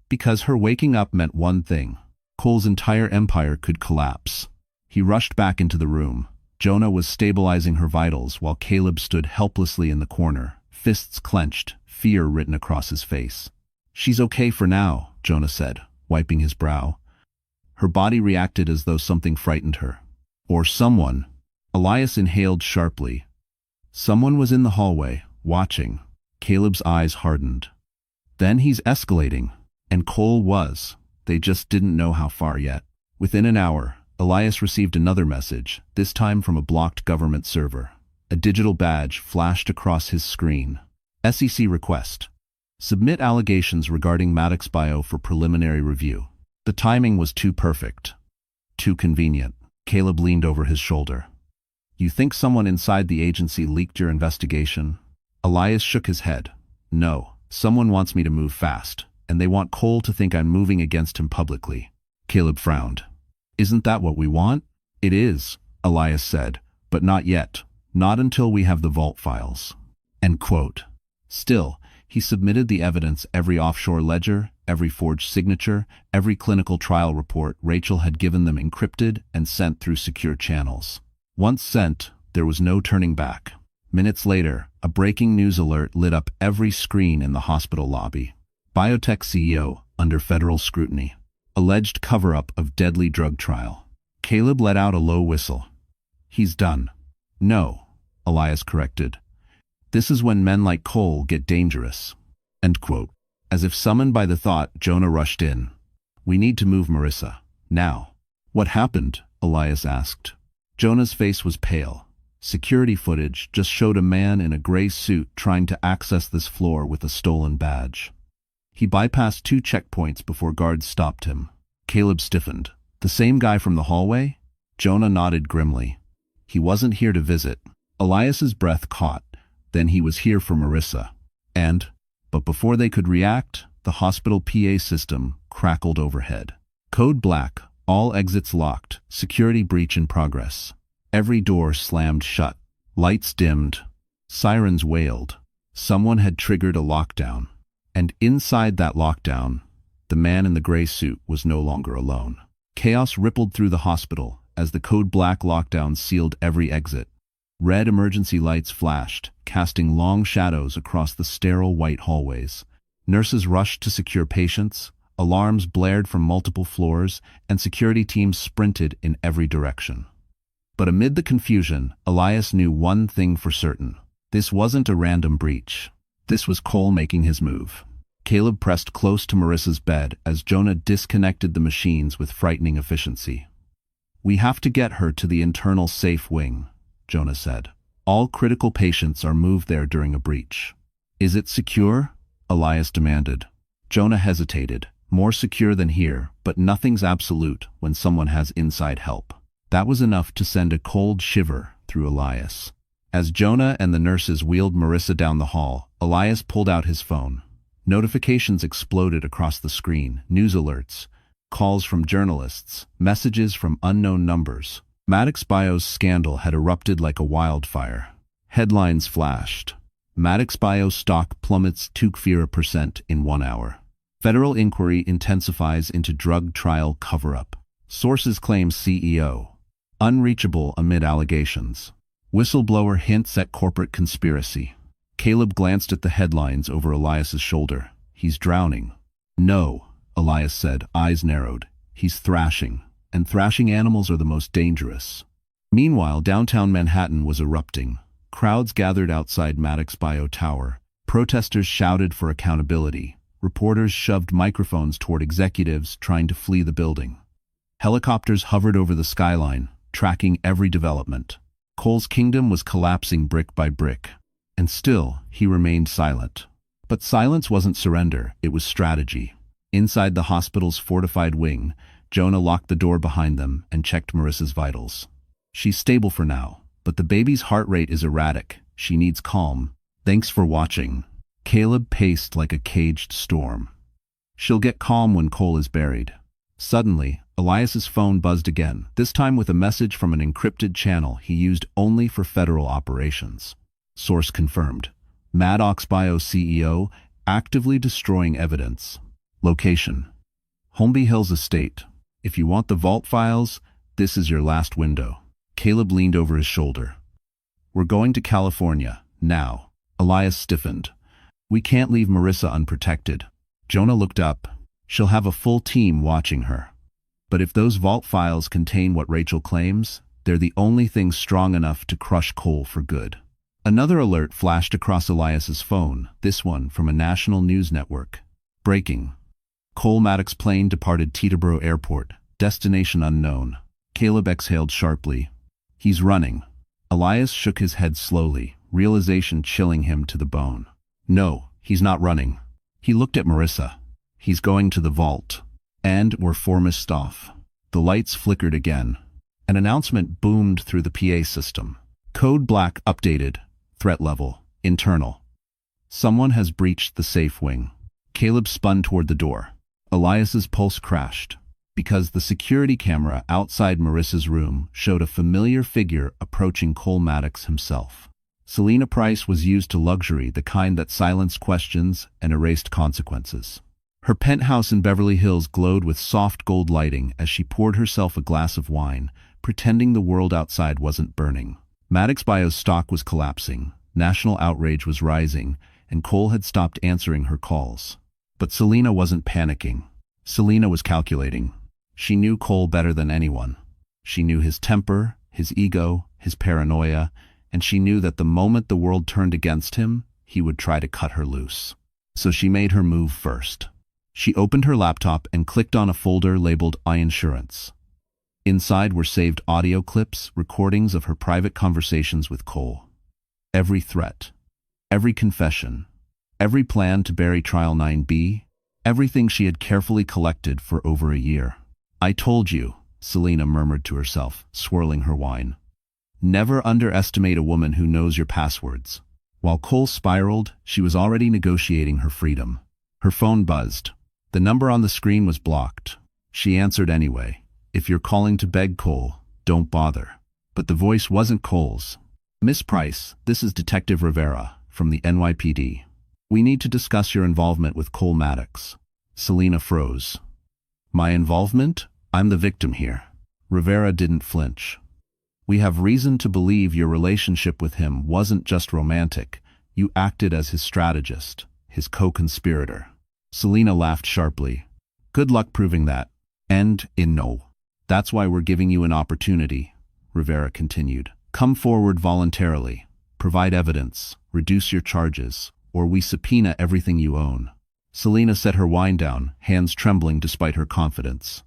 Because her waking up meant one thing: Cole's entire empire could collapse. He rushed back into the room. Jonah was stabilizing her vitals while Caleb stood helplessly in the corner, fists clenched, fear written across his face. She's okay for now, Jonah said, wiping his brow. Her body reacted as though something frightened her. Or someone. Elias inhaled sharply. Someone was in the hallway, watching. Caleb's eyes hardened. Then he's escalating. And Cole was. They just didn't know how far yet. Within an hour, Elias received another message, this time from a blocked government server. A digital badge flashed across his screen. SEC request. Submit allegations regarding Maddox Bio for preliminary review. The timing was too perfect. Too convenient. Caleb leaned over his shoulder. You think someone inside the agency leaked your investigation? Elias shook his head. No, someone wants me to move fast, and they want Cole to think I'm moving against him publicly. Caleb frowned. Isn't that what we want? It is, Elias said, but not yet. Not until we have the vault files. End quote. Still, he submitted the evidence: every offshore ledger, every forged signature, every clinical trial report Rachel had given them encrypted and sent through secure channels. Once sent, there was no turning back. Minutes later, a breaking news alert lit up every screen in the hospital lobby. Biotech CEO under federal scrutiny. Alleged cover-up of deadly drug trial. Caleb let out a low whistle. He's done. No, Elias corrected. This is when men like Cole get dangerous. End quote. As if summoned by the thought, Jonah rushed in. We need to move Marissa. Now. What happened? Elias asked. Jonah's face was pale. Security footage just showed a man in a gray suit trying to access this floor with a stolen badge. He bypassed 2 checkpoints before guards stopped him. Caleb stiffened. The same guy from the hallway? Jonah nodded grimly. He wasn't here to visit. Elias's breath caught. Then he was here for Marissa. But before they could react, the hospital PA system crackled overhead. Code black, all exits locked, security breach in progress. Every door slammed shut. Lights dimmed. Sirens wailed. Someone had triggered a lockdown. And inside that lockdown, the man in the gray suit was no longer alone. Chaos rippled through the hospital as the code black lockdown sealed every exit. Red emergency lights flashed, casting long shadows across the sterile white hallways. Nurses rushed to secure patients, alarms blared from multiple floors, and security teams sprinted in every direction. But amid the confusion, Elias knew one thing for certain. This wasn't a random breach. This was Cole making his move. Caleb pressed close to Marissa's bed as Jonah disconnected the machines with frightening efficiency. "We have to get her to the internal safe wing," Jonah said. "All critical patients are moved there during a breach." "Is it secure?" Elias demanded. Jonah hesitated. "More secure than here, but nothing's absolute when someone has inside help." That was enough to send a cold shiver through Elias. As Jonah and the nurses wheeled Marissa down the hall, Elias pulled out his phone. Notifications exploded across the screen, news alerts, calls from journalists, messages from unknown numbers. Maddox Bio's scandal had erupted like a wildfire. Headlines flashed. Maddox Bio stock plummets 2% in 1 hour. Federal inquiry intensifies into drug trial cover-up. Sources claim CEO. Unreachable amid allegations. Whistleblower hints at corporate conspiracy. Caleb glanced at the headlines over Elias's shoulder. "He's drowning." "No," Elias said, eyes narrowed. "He's thrashing. And thrashing animals are the most dangerous." Meanwhile, downtown Manhattan was erupting. Crowds gathered outside Maddox Bio Tower. Protesters shouted for accountability. Reporters shoved microphones toward executives trying to flee the building. Helicopters hovered over the skyline, tracking every development. Cole's kingdom was collapsing brick by brick. And still, he remained silent. But silence wasn't surrender, it was strategy. Inside the hospital's fortified wing, Jonah locked the door behind them and checked Marissa's vitals. "She's stable for now, but the baby's heart rate is erratic. She needs calm. Thanks for watching." Caleb paced like a caged storm. "She'll get calm when Cole is buried." Suddenly, Elias's phone buzzed again, this time with a message from an encrypted channel he used only for federal operations. Source confirmed. Maddox Bio CEO actively destroying evidence. Location: Holmby Hills Estate. If you want the vault files, this is your last window. Caleb leaned over his shoulder. "We're going to California, now." Elias stiffened. "We can't leave Marissa unprotected." Jonah looked up. "She'll have a full team watching her. But if those vault files contain what Rachel claims, they're the only thing strong enough to crush Cole for good." Another alert flashed across Elias's phone, this one from a national news network. Breaking. Cole Maddox plane departed Teterboro Airport, destination unknown. Caleb exhaled sharply. "He's running." Elias shook his head slowly, realization chilling him to the bone. "No, he's not running." He looked at Marissa. "He's going to the vault." And we're foremost off. The lights flickered again. An announcement boomed through the PA system. "Code Black updated. Threat level. Internal. Someone has breached the safe wing." Caleb spun toward the door. Elias's pulse crashed, because the security camera outside Marissa's room showed a familiar figure approaching Cole Maddox himself. Selena Price was used to luxury, the kind that silenced questions and erased consequences. Her penthouse in Beverly Hills glowed with soft gold lighting as she poured herself a glass of wine, pretending the world outside wasn't burning. Maddox Bio's stock was collapsing, national outrage was rising, and Cole had stopped answering her calls. But Selena wasn't panicking. Selena was calculating. She knew Cole better than anyone. She knew his temper, his ego, his paranoia, and she knew that the moment the world turned against him, he would try to cut her loose. So she made her move first. She opened her laptop and clicked on a folder labeled iInsurance. Inside were saved audio clips, recordings of her private conversations with Cole. Every threat, every confession, every plan to bury Trial 9B, everything she had carefully collected for over a year. "I told you," Selena murmured to herself, swirling her wine. "Never underestimate a woman who knows your passwords." While Cole spiraled, she was already negotiating her freedom. Her phone buzzed. The number on the screen was blocked. She answered anyway. "If you're calling to beg Cole, don't bother." But the voice wasn't Cole's. "Miss Price, this is Detective Rivera from the NYPD. We need to discuss your involvement with Cole Maddox. Selena froze. My involvement? I'm the victim here. Rivera didn't flinch. We have reason to believe your relationship with him wasn't just romantic. You acted as his strategist, his co-conspirator. Selena laughed sharply. Good luck proving that. And in no. That's why we're giving you an opportunity, Rivera continued. Come forward voluntarily. Provide evidence. Reduce your charges. Or we subpoena everything you own. Selena set her wine down, hands trembling despite her confidence.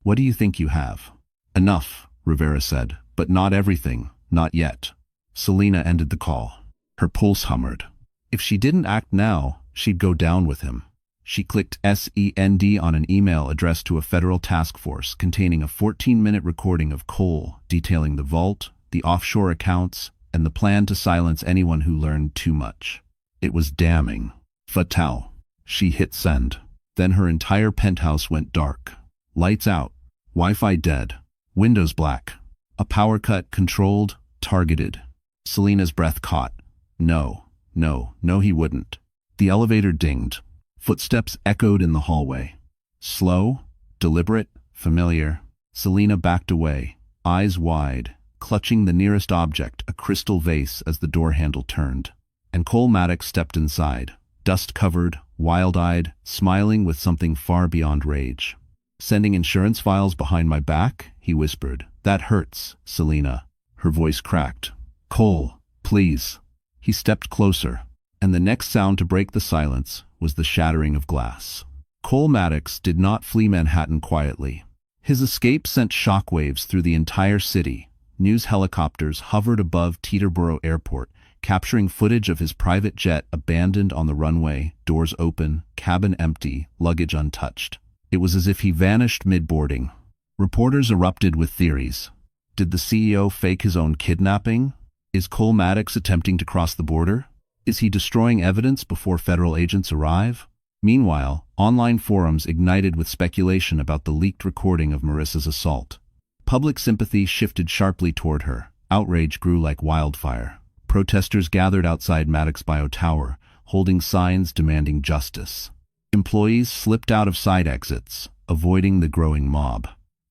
What do you think you have? Enough, Rivera said, but not everything, not yet. Selena ended the call. Her pulse hummered. If she didn't act now, she'd go down with him. She clicked send on an email addressed to a federal task force containing a 14-minute recording of Cole detailing the vault, the offshore accounts, and the plan to silence anyone who learned too much. It was damning. Fatal. She hit send. Then her entire penthouse went dark. Lights out. Wi-Fi dead. Windows black. A power cut controlled, targeted. Selena's breath caught. No, he wouldn't. The elevator dinged. Footsteps echoed in the hallway. Slow, deliberate, familiar. Selena backed away, eyes wide, clutching the nearest object, a crystal vase, as the door handle turned. And Cole Maddox stepped inside, dust-covered, wild-eyed, smiling with something far beyond rage. Sending insurance files behind my back, he whispered. That hurts, Selena. Her voice cracked. Cole, please. He stepped closer, and the next sound to break the silence was the shattering of glass. Cole Maddox did not flee Manhattan quietly. His escape sent shockwaves through the entire city. News helicopters hovered above Teterboro Airport, capturing footage of his private jet abandoned on the runway, doors open, cabin empty, luggage untouched. It was as if he vanished mid-boarding. Reporters erupted with theories. Did the CEO fake his own kidnapping? Is Cole Maddox attempting to cross the border? Is he destroying evidence before federal agents arrive? Meanwhile, online forums ignited with speculation about the leaked recording of Marissa's assault. Public sympathy shifted sharply toward her. Outrage grew like wildfire. Protesters gathered outside Maddox Bio Tower, holding signs demanding justice. Employees slipped out of side exits, avoiding the growing mob.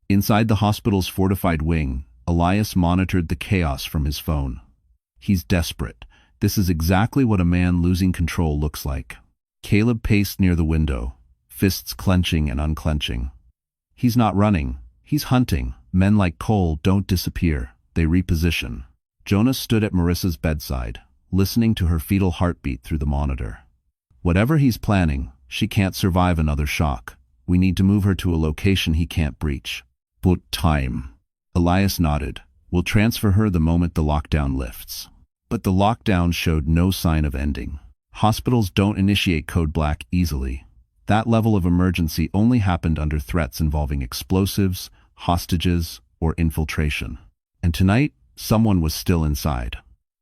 Inside the hospital's fortified wing, Elias monitored the chaos from his phone. He's desperate. This is exactly what a man losing control looks like. Caleb paced near the window, fists clenching and unclenching. He's not running. He's hunting. Men like Cole don't disappear. They reposition. Jonas stood at Marissa's bedside, listening to her fetal heartbeat through the monitor. Whatever he's planning, she can't survive another shock. We need to move her to a location he can't breach. But time. Elias nodded. We'll transfer her the moment the lockdown lifts. But the lockdown showed no sign of ending. Hospitals don't initiate Code Black easily. That level of emergency only happened under threats involving explosives, hostages, or infiltration. And tonight, someone was still inside.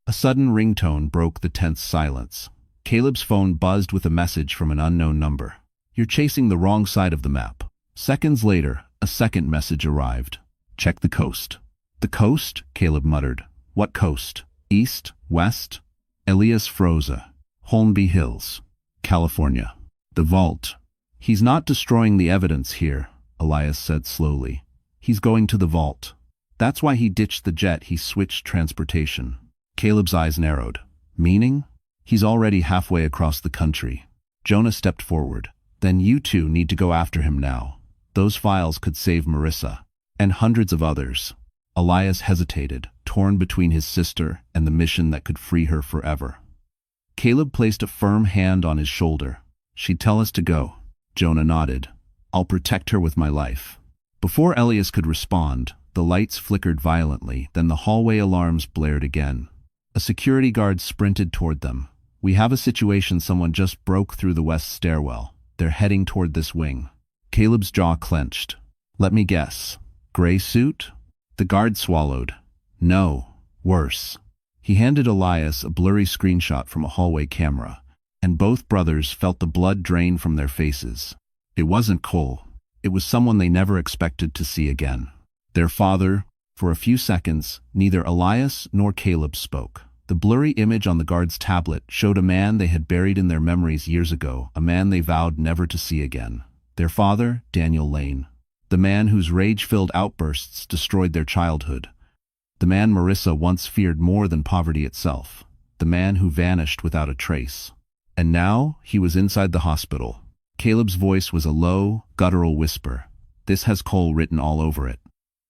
A sudden ringtone broke the tense silence. Caleb's phone buzzed with a message from an unknown number. You're chasing the wrong side of the map. Seconds later, a second message arrived. Check the coast. The coast? Caleb muttered. What coast? East? West? Elias froze. Holmby Hills, California. The vault. He's not destroying the evidence here, Elias said slowly. He's going to the vault. That's why he ditched the jet. He switched transportation. Caleb's eyes narrowed. Meaning? He's already halfway across the country. Jonah stepped forward. Then you two need to go after him now. Those files could save Marissa. And hundreds of others. Elias hesitated, torn between his sister and the mission that could free her forever. Caleb placed a firm hand on his shoulder. She'd tell us to go. Jonah nodded. I'll protect her with my life. Before Elias could respond, the lights flickered violently, then the hallway alarms blared again. A security guard sprinted toward them. We have a situation. Someone just broke through the west stairwell. They're heading toward this wing. Caleb's jaw clenched. Let me guess. Gray suit? The guard swallowed. No, worse. He handed Elias a blurry screenshot from a hallway camera, and both brothers felt the blood drain from their faces. It wasn't Cole. It was someone they never expected to see again. Their father. For a few seconds, neither Elias nor Caleb spoke. The blurry image on the guard's tablet showed a man they had buried in their memories years ago, a man they vowed never to see again. Their father, Daniel Lane. The man whose rage-filled outbursts destroyed their childhood. The man Marissa once feared more than poverty itself. The man who vanished without a trace. And now, he was inside the hospital. Caleb's voice was a low, guttural whisper. This has Cole written all over it.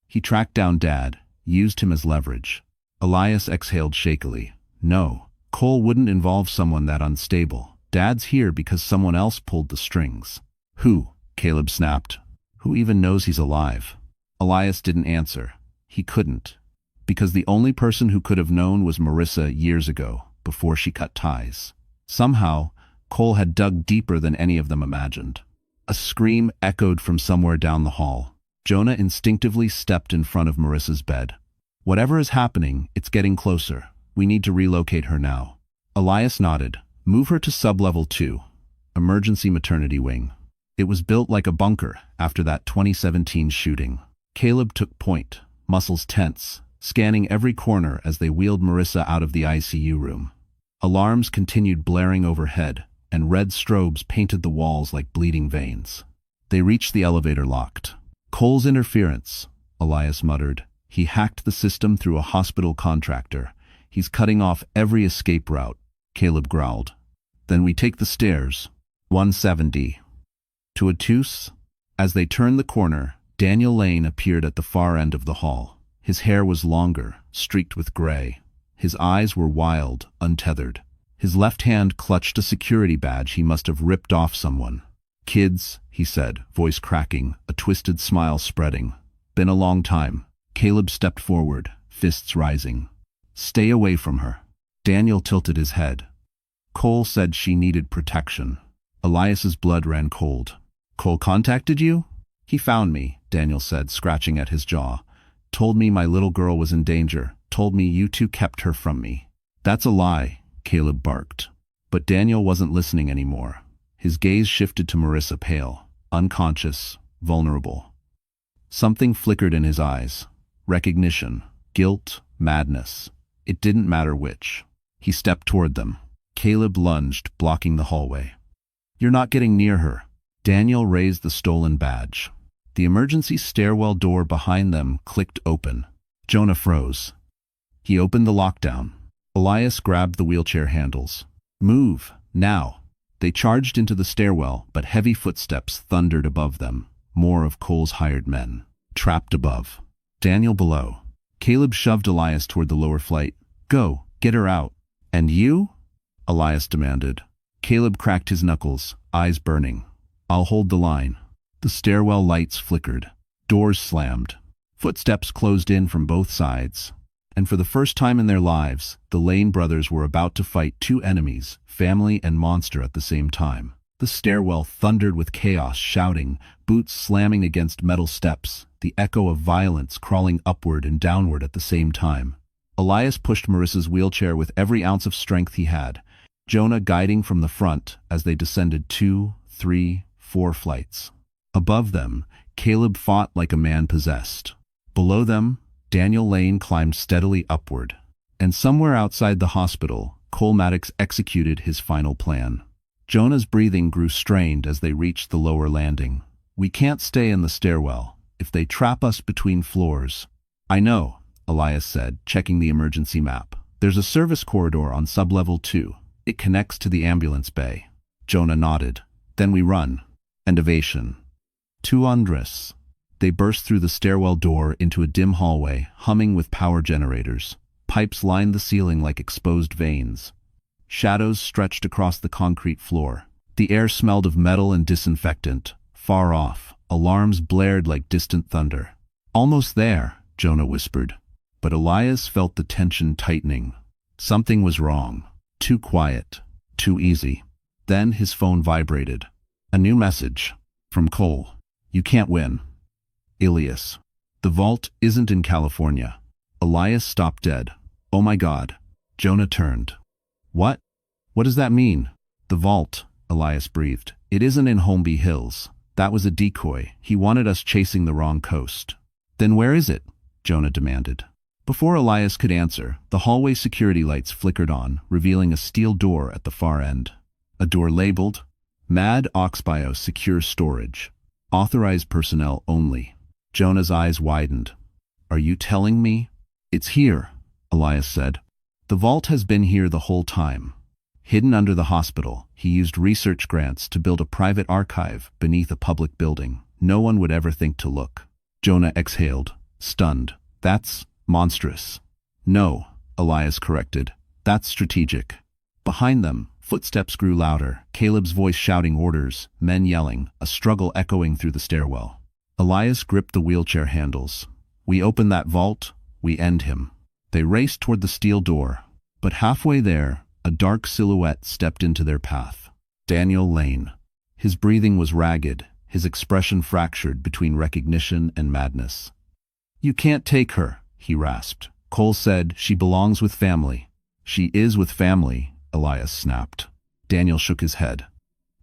He tracked down Dad, used him as leverage. Elias exhaled shakily. No, Cole wouldn't involve someone that unstable. Dad's here because someone else pulled the strings. Who? Caleb snapped. Who even knows he's alive? Elias didn't answer. He couldn't. Because the only person who could have known was Marissa years ago, before she cut ties. Somehow, Cole had dug deeper than any of them imagined. A scream echoed from somewhere down the hall. Jonah instinctively stepped in front of Marissa's bed. Whatever is happening, it's getting closer. We need to relocate her now. Elias nodded. Move her to sub-level 2. Emergency maternity wing. It was built like a bunker after that 2017 shooting. Caleb took point, muscles tense, scanning every corner as they wheeled Marissa out of the ICU room. Alarms continued blaring overhead, and red strobes painted the walls like bleeding veins. They reached the elevator locked. Cole's interference, Elias muttered. He hacked the system through a hospital contractor. He's cutting off every escape route, Caleb growled. Then we take the stairs. 170. To Atus. As they turned the corner, Daniel Lane appeared at the far end of the hall. His hair was longer, streaked with gray. His eyes were wild, untethered. His left hand clutched a security badge he must have ripped off someone. Kids, he said, voice cracking, a twisted smile spreading. Been a long time. Caleb stepped forward, fists rising. Stay away from her. Daniel tilted his head. Cole said she needed protection. Elias's blood ran cold. Cole contacted you? He found me, Daniel said, scratching at his jaw. Told me my little girl was in danger. Told me you two kept her from me. That's a lie, Caleb barked. But Daniel wasn't listening anymore. His gaze shifted to Marissa, pale, unconscious, vulnerable. Something flickered in his eyes. Recognition, guilt, madness. It didn't matter which. He stepped toward them. Caleb lunged, blocking the hallway. You're not getting near her. Daniel raised the stolen badge. The emergency stairwell door behind them clicked open. Jonah froze. He opened the lockdown. Elias grabbed the wheelchair handles. Move, now. They charged into the stairwell, but heavy footsteps thundered above them. More of Cole's hired men. Trapped above. Daniel below. Caleb shoved Elias toward the lower flight. Go, get her out. And you? Elias demanded. Caleb cracked his knuckles, eyes burning. I'll hold the line. The stairwell lights flickered. Doors slammed. Footsteps closed in from both sides. And for the first time in their lives, the Lane brothers were about to fight two enemies, family and monster, at the same time. The stairwell thundered with chaos, shouting, boots slamming against metal steps, the echo of violence crawling upward and downward at the same time. Elias pushed Marissa's wheelchair with every ounce of strength he had, Jonah guiding from the front as they descended 2, 3, 4 flights. Above them, Caleb fought like a man possessed. Below them, Daniel Lane climbed steadily upward. And somewhere outside the hospital, Cole Maddox executed his final plan. Jonah's breathing grew strained as they reached the lower landing. We can't stay in the stairwell. If they trap us between floors. I know, Elias said, checking the emergency map. There's a service corridor on sub-level 2. It connects to the ambulance bay. Jonah nodded. Then we run. And ovation. To Andres. They burst through the stairwell door into a dim hallway, humming with power generators. Pipes lined the ceiling like exposed veins. Shadows stretched across the concrete floor. The air smelled of metal and disinfectant. Far off, alarms blared like distant thunder. Almost there, Jonah whispered. But Elias felt the tension tightening. Something was wrong. Too quiet. Too easy. Then his phone vibrated. A new message. From Cole. You can't win. Ilias. The vault isn't in California. Elias stopped dead. Oh my God. Jonah turned. What? What does that mean? The vault, Elias breathed. It isn't in Holmby Hills. That was a decoy. He wanted us chasing the wrong coast. Then where is it? Jonah demanded. Before Elias could answer, the hallway security lights flickered on, revealing a steel door at the far end. A door labeled, Mad Oxbio Secure Storage. Authorized personnel only. Jonah's eyes widened. Are you telling me? It's here, Elias said. The vault has been here the whole time. Hidden under the hospital, he used research grants to build a private archive beneath a public building. No one would ever think to look. Jonah exhaled, stunned. That's monstrous. No, Elias corrected. That's strategic. Behind them, footsteps grew louder, Caleb's voice shouting orders, men yelling, a struggle echoing through the stairwell. Elias gripped the wheelchair handles. We open that vault, we end him. They raced toward the steel door, but halfway there, a dark silhouette stepped into their path. Daniel Lane. His breathing was ragged, his expression fractured between recognition and madness. You can't take her, he rasped. Cole said, she belongs with family. She is with family, Elias snapped. Daniel shook his head.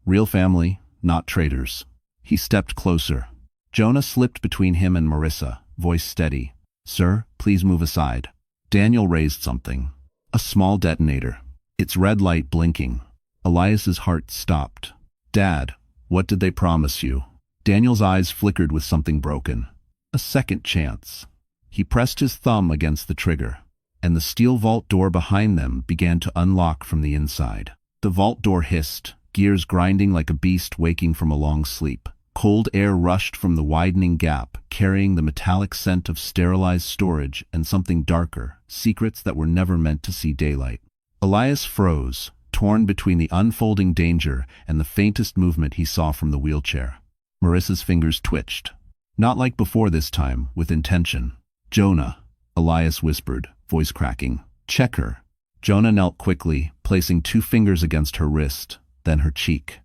Real family, not traitors. He stepped closer. Jonah slipped between him and Marissa, voice steady. Sir, please move aside. Daniel raised something. A small detonator. Its red light blinking. Elias's heart stopped. Dad, what did they promise you? Daniel's eyes flickered with something broken. A second chance. He pressed his thumb against the trigger, and the steel vault door behind them began to unlock from the inside. The vault door hissed, gears grinding like a beast waking from a long sleep. Cold air rushed from the widening gap, carrying the metallic scent of sterilized storage and something darker, secrets that were never meant to see daylight. Elias froze, torn between the unfolding danger and the faintest movement he saw from the wheelchair. Marissa's fingers twitched. Not like before this time, with intention. Jonah, Elias whispered, voice cracking. Check her. Jonah knelt quickly, placing 2 fingers against her wrist, then her cheek.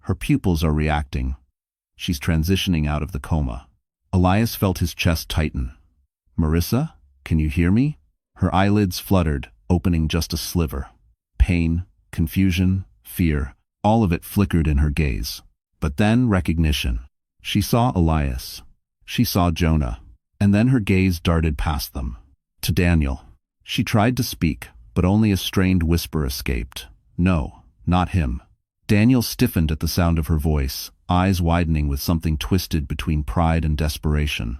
Her pupils are reacting. She's transitioning out of the coma. Elias felt his chest tighten. Marissa, can you hear me? Her eyelids fluttered, opening just a sliver. Pain, confusion, fear, all of it flickered in her gaze. But then recognition. She saw Elias. She saw Jonah. And then her gaze darted past them. To Daniel. She tried to speak, but only a strained whisper escaped. No, not him. Daniel stiffened at the sound of her voice, eyes widening with something twisted between pride and desperation.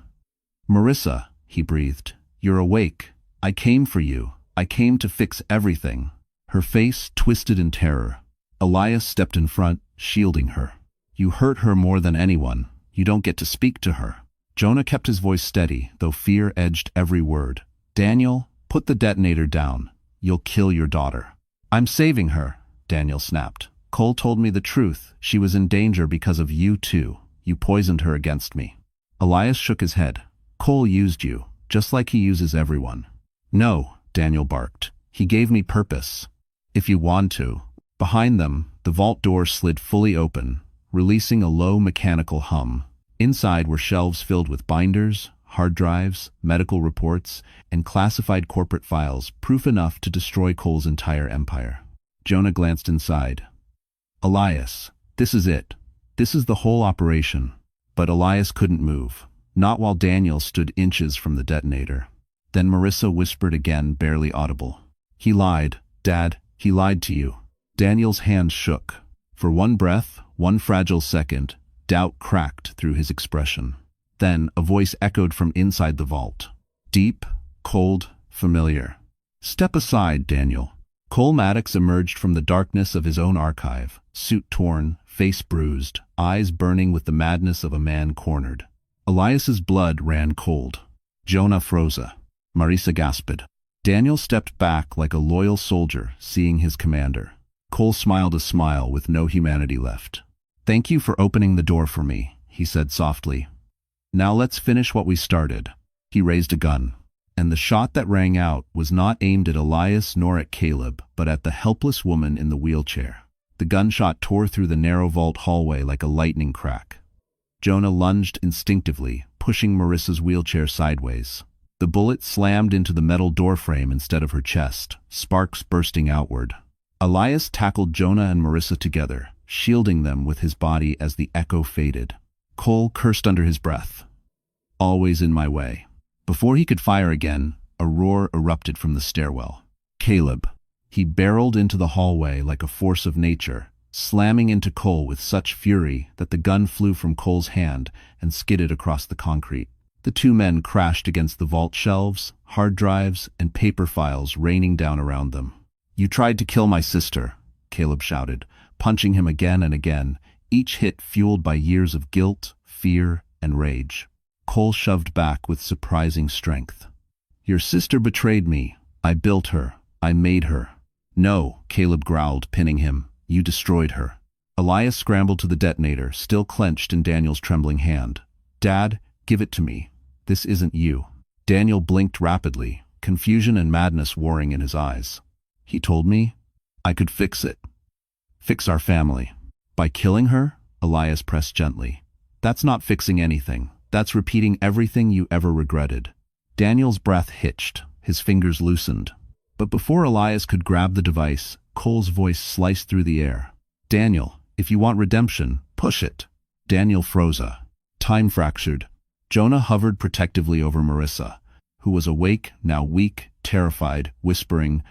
Marissa, he breathed, you're awake. I came for you. I came to fix everything. Her face twisted in terror. Elias stepped in front, shielding her. You hurt her more than anyone. You don't get to speak to her. Jonah kept his voice steady, though fear edged every word. Daniel, put the detonator down. You'll kill your daughter. I'm saving her, Daniel snapped. Cole told me the truth. She was in danger because of you too. You poisoned her against me. Elias shook his head. Cole used you, just like he uses everyone. No, Daniel barked. He gave me purpose. If you want to. Behind them, the vault door slid fully open, releasing a low mechanical hum. Inside were shelves filled with binders, hard drives, medical reports, and classified corporate files, proof enough to destroy Cole's entire empire. Jonah glanced inside. Elias, this is it. This is the whole operation. But Elias couldn't move, not while Daniel stood inches from the detonator. Then Marissa whispered again, barely audible. He lied, Dad, he lied to you. Daniel's hands shook. For one breath, one fragile second, doubt cracked through his expression. Then a voice echoed from inside the vault. Deep, cold, familiar. Step aside, Daniel. Cole Maddox emerged from the darkness of his own archive, suit torn, face bruised, eyes burning with the madness of a man cornered. Elias's blood ran cold. Jonah froze. Marissa gasped. Daniel stepped back like a loyal soldier, seeing his commander. Cole smiled a smile with no humanity left. Thank you for opening the door for me, he said softly. Now let's finish what we started. He raised a gun. And the shot that rang out was not aimed at Elias nor at Caleb, but at the helpless woman in the wheelchair. The gunshot tore through the narrow vault hallway like a lightning crack. Jonah lunged instinctively, pushing Marissa's wheelchair sideways. The bullet slammed into the metal doorframe instead of her chest, sparks bursting outward. Elias tackled Jonah and Marissa together, shielding them with his body as the echo faded. Cole cursed under his breath. Always in my way. Before he could fire again, a roar erupted from the stairwell. Caleb. He barreled into the hallway like a force of nature, slamming into Cole with such fury that the gun flew from Cole's hand and skidded across the concrete. The two men crashed against the vault shelves, hard drives, and paper files raining down around them. "You tried to kill my sister," Caleb shouted, punching him again and again, each hit fueled by years of guilt, fear, and rage. Cole shoved back with surprising strength. "Your sister betrayed me. I built her. I made her." "No," Caleb growled, pinning him. "You destroyed her." Elias scrambled to the detonator, still clenched in Daniel's trembling hand. "Dad, give it to me. This isn't you." Daniel blinked rapidly, confusion and madness warring in his eyes. "He told me I could fix it. Fix our family." "By killing her?" Elias pressed gently. "That's not fixing anything. That's repeating everything you ever regretted." Daniel's breath hitched, his fingers loosened. But before Elias could grab the device, Cole's voice sliced through the air. "Daniel, if you want redemption, push it." Daniel froze. Time fractured. Jonah hovered protectively over Marissa, who was awake, now weak, terrified, whispering,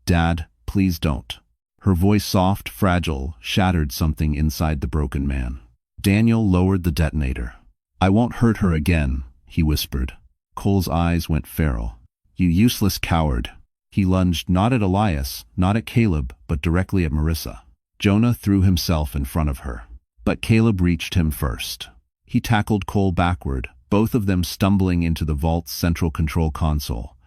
"Dad, please don't." Her voice, soft, fragile, shattered something inside the broken man. Daniel lowered the detonator. "I won't hurt her again," he whispered. Cole's eyes went feral. "You useless coward." He lunged not at Elias, not at Caleb, but directly at Marissa. Jonah threw himself in front of her. But Caleb reached him first. He tackled Cole backward, both of them stumbling into the vault's central control console.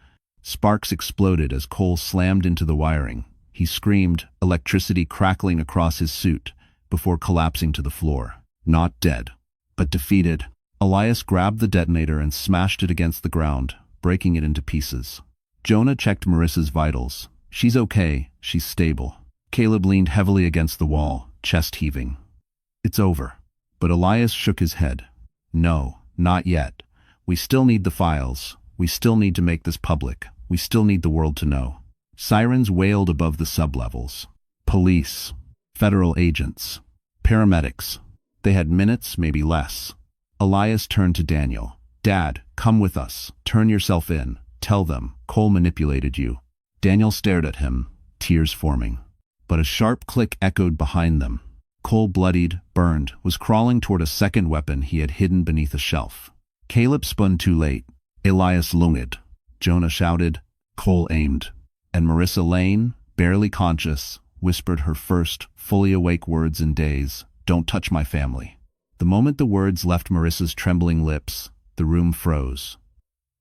Sparks exploded as Cole slammed into the wiring. He screamed, electricity crackling across his suit, before collapsing to the floor. Not dead, but defeated. Elias grabbed the detonator and smashed it against the ground, breaking it into pieces. Jonah checked Marissa's vitals. "She's okay, she's stable." Caleb leaned heavily against the wall, chest heaving. "It's over." But Elias shook his head. "No, not yet. We still need the files. We still need to make this public. We still need the world to know." Sirens wailed above the sublevels. Police, federal agents, paramedics. They had minutes, maybe less. Elias turned to Daniel. "Dad, come with us. Turn yourself in. Tell them Cole manipulated you." Daniel stared at him, tears forming. But a sharp click echoed behind them. Cole, bloodied, burned, was crawling toward a second weapon he had hidden beneath a shelf. Caleb spun too late. Elias lunged. Jonah shouted. Cole aimed. And Marissa Lane, barely conscious, whispered her first, fully awake words in days, "Don't touch my family." The moment the words left Marissa's trembling lips, the room froze.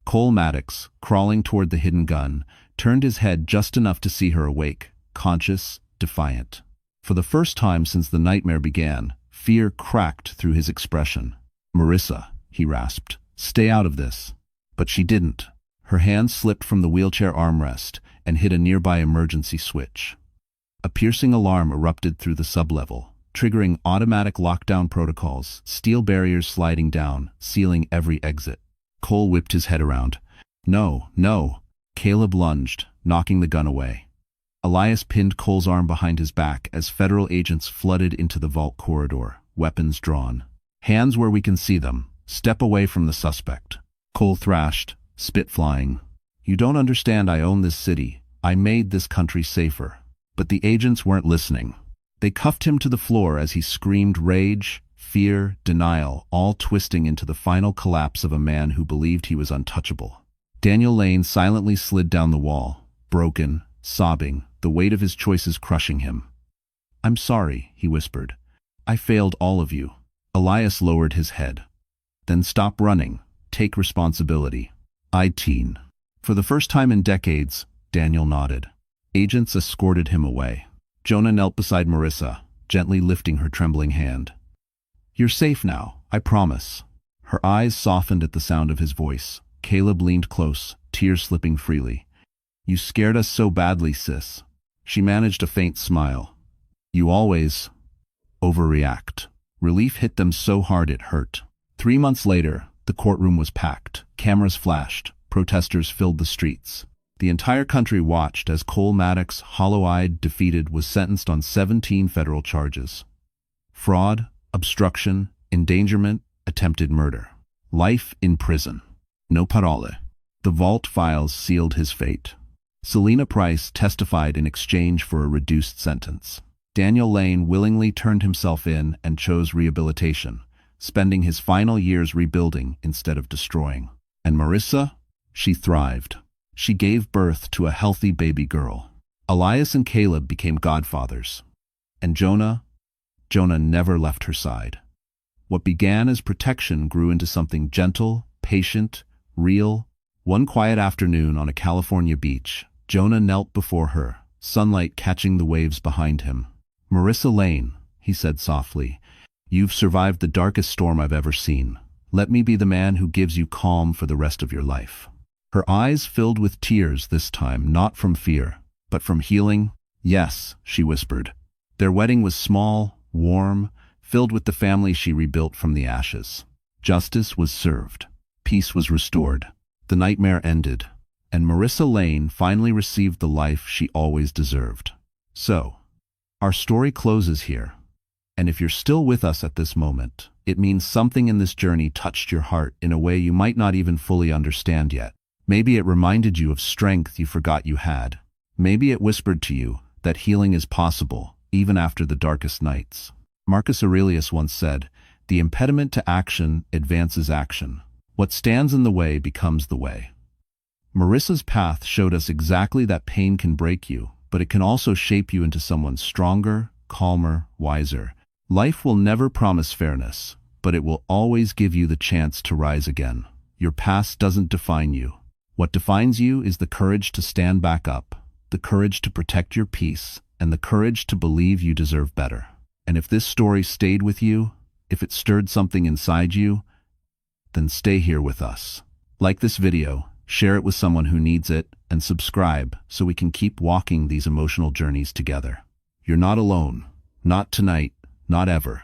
Cole Maddox, crawling toward the hidden gun, turned his head just enough to see her awake, conscious, defiant. For the first time since the nightmare began, fear cracked through his expression. "Marissa," he rasped, "stay out of this." But she didn't. Her hand slipped from the wheelchair armrest and hit a nearby emergency switch. A piercing alarm erupted through the sublevel, triggering automatic lockdown protocols, steel barriers sliding down, sealing every exit. Cole whipped his head around. "No, no." Caleb lunged, knocking the gun away. Elias pinned Cole's arm behind his back as federal agents flooded into the vault corridor, weapons drawn. "Hands where we can see them. Step away from the suspect." Cole thrashed, spit flying. "You don't understand. I own this city. I made this country safer." But the agents weren't listening. They cuffed him to the floor as he screamed rage, fear, denial, all twisting into the final collapse of a man who believed he was untouchable. Daniel Lane silently slid down the wall, broken, sobbing, the weight of his choices crushing him. "I'm sorry," he whispered. "I failed all of you." Elias lowered his head. "Then stop running. Take responsibility." "I-teen." For the first time in decades, Daniel nodded. Agents escorted him away. Jonah knelt beside Marissa, gently lifting her trembling hand. "You're safe now, I promise." Her eyes softened at the sound of his voice. Caleb leaned close, tears slipping freely. "You scared us so badly, sis." She managed a faint smile. "You always overreact." Relief hit them so hard it hurt. 3 months later, the courtroom was packed. Cameras flashed. Protesters filled the streets. The entire country watched as Cole Maddox, hollow-eyed, defeated, was sentenced on 17 federal charges. Fraud, obstruction, endangerment, attempted murder. Life in prison. No parole. The vault files sealed his fate. Selena Price testified in exchange for a reduced sentence. Daniel Lane willingly turned himself in and chose rehabilitation, spending his final years rebuilding instead of destroying. And Marissa? She thrived. She gave birth to a healthy baby girl. Elias and Caleb became godfathers. And Jonah never left her side. What began as protection grew into something gentle, patient, real. One quiet afternoon on a California beach, Jonah knelt before her, sunlight catching the waves behind him. "Marissa Lane," he said softly, "you've survived the darkest storm I've ever seen. Let me be the man who gives you calm for the rest of your life." Her eyes filled with tears this time, not from fear, but from healing. "Yes," she whispered. Their wedding was small, warm, filled with the family she rebuilt from the ashes. Justice was served. Peace was restored. The nightmare ended, and Marissa Lane finally received the life she always deserved. So, our story closes here. And if you're still with us at this moment, it means something in this journey touched your heart in a way you might not even fully understand yet. Maybe it reminded you of strength you forgot you had. Maybe it whispered to you that healing is possible, even after the darkest nights. Marcus Aurelius once said, "The impediment to action advances action. What stands in the way becomes the way." Marissa's path showed us exactly that pain can break you, but it can also shape you into someone stronger, calmer, wiser. Life will never promise fairness, but it will always give you the chance to rise again. Your past doesn't define you. What defines you is the courage to stand back up, the courage to protect your peace, and the courage to believe you deserve better. And if this story stayed with you, if it stirred something inside you, then stay here with us. Like this video, share it with someone who needs it, and subscribe so we can keep walking these emotional journeys together. You're not alone. Not tonight. Not ever.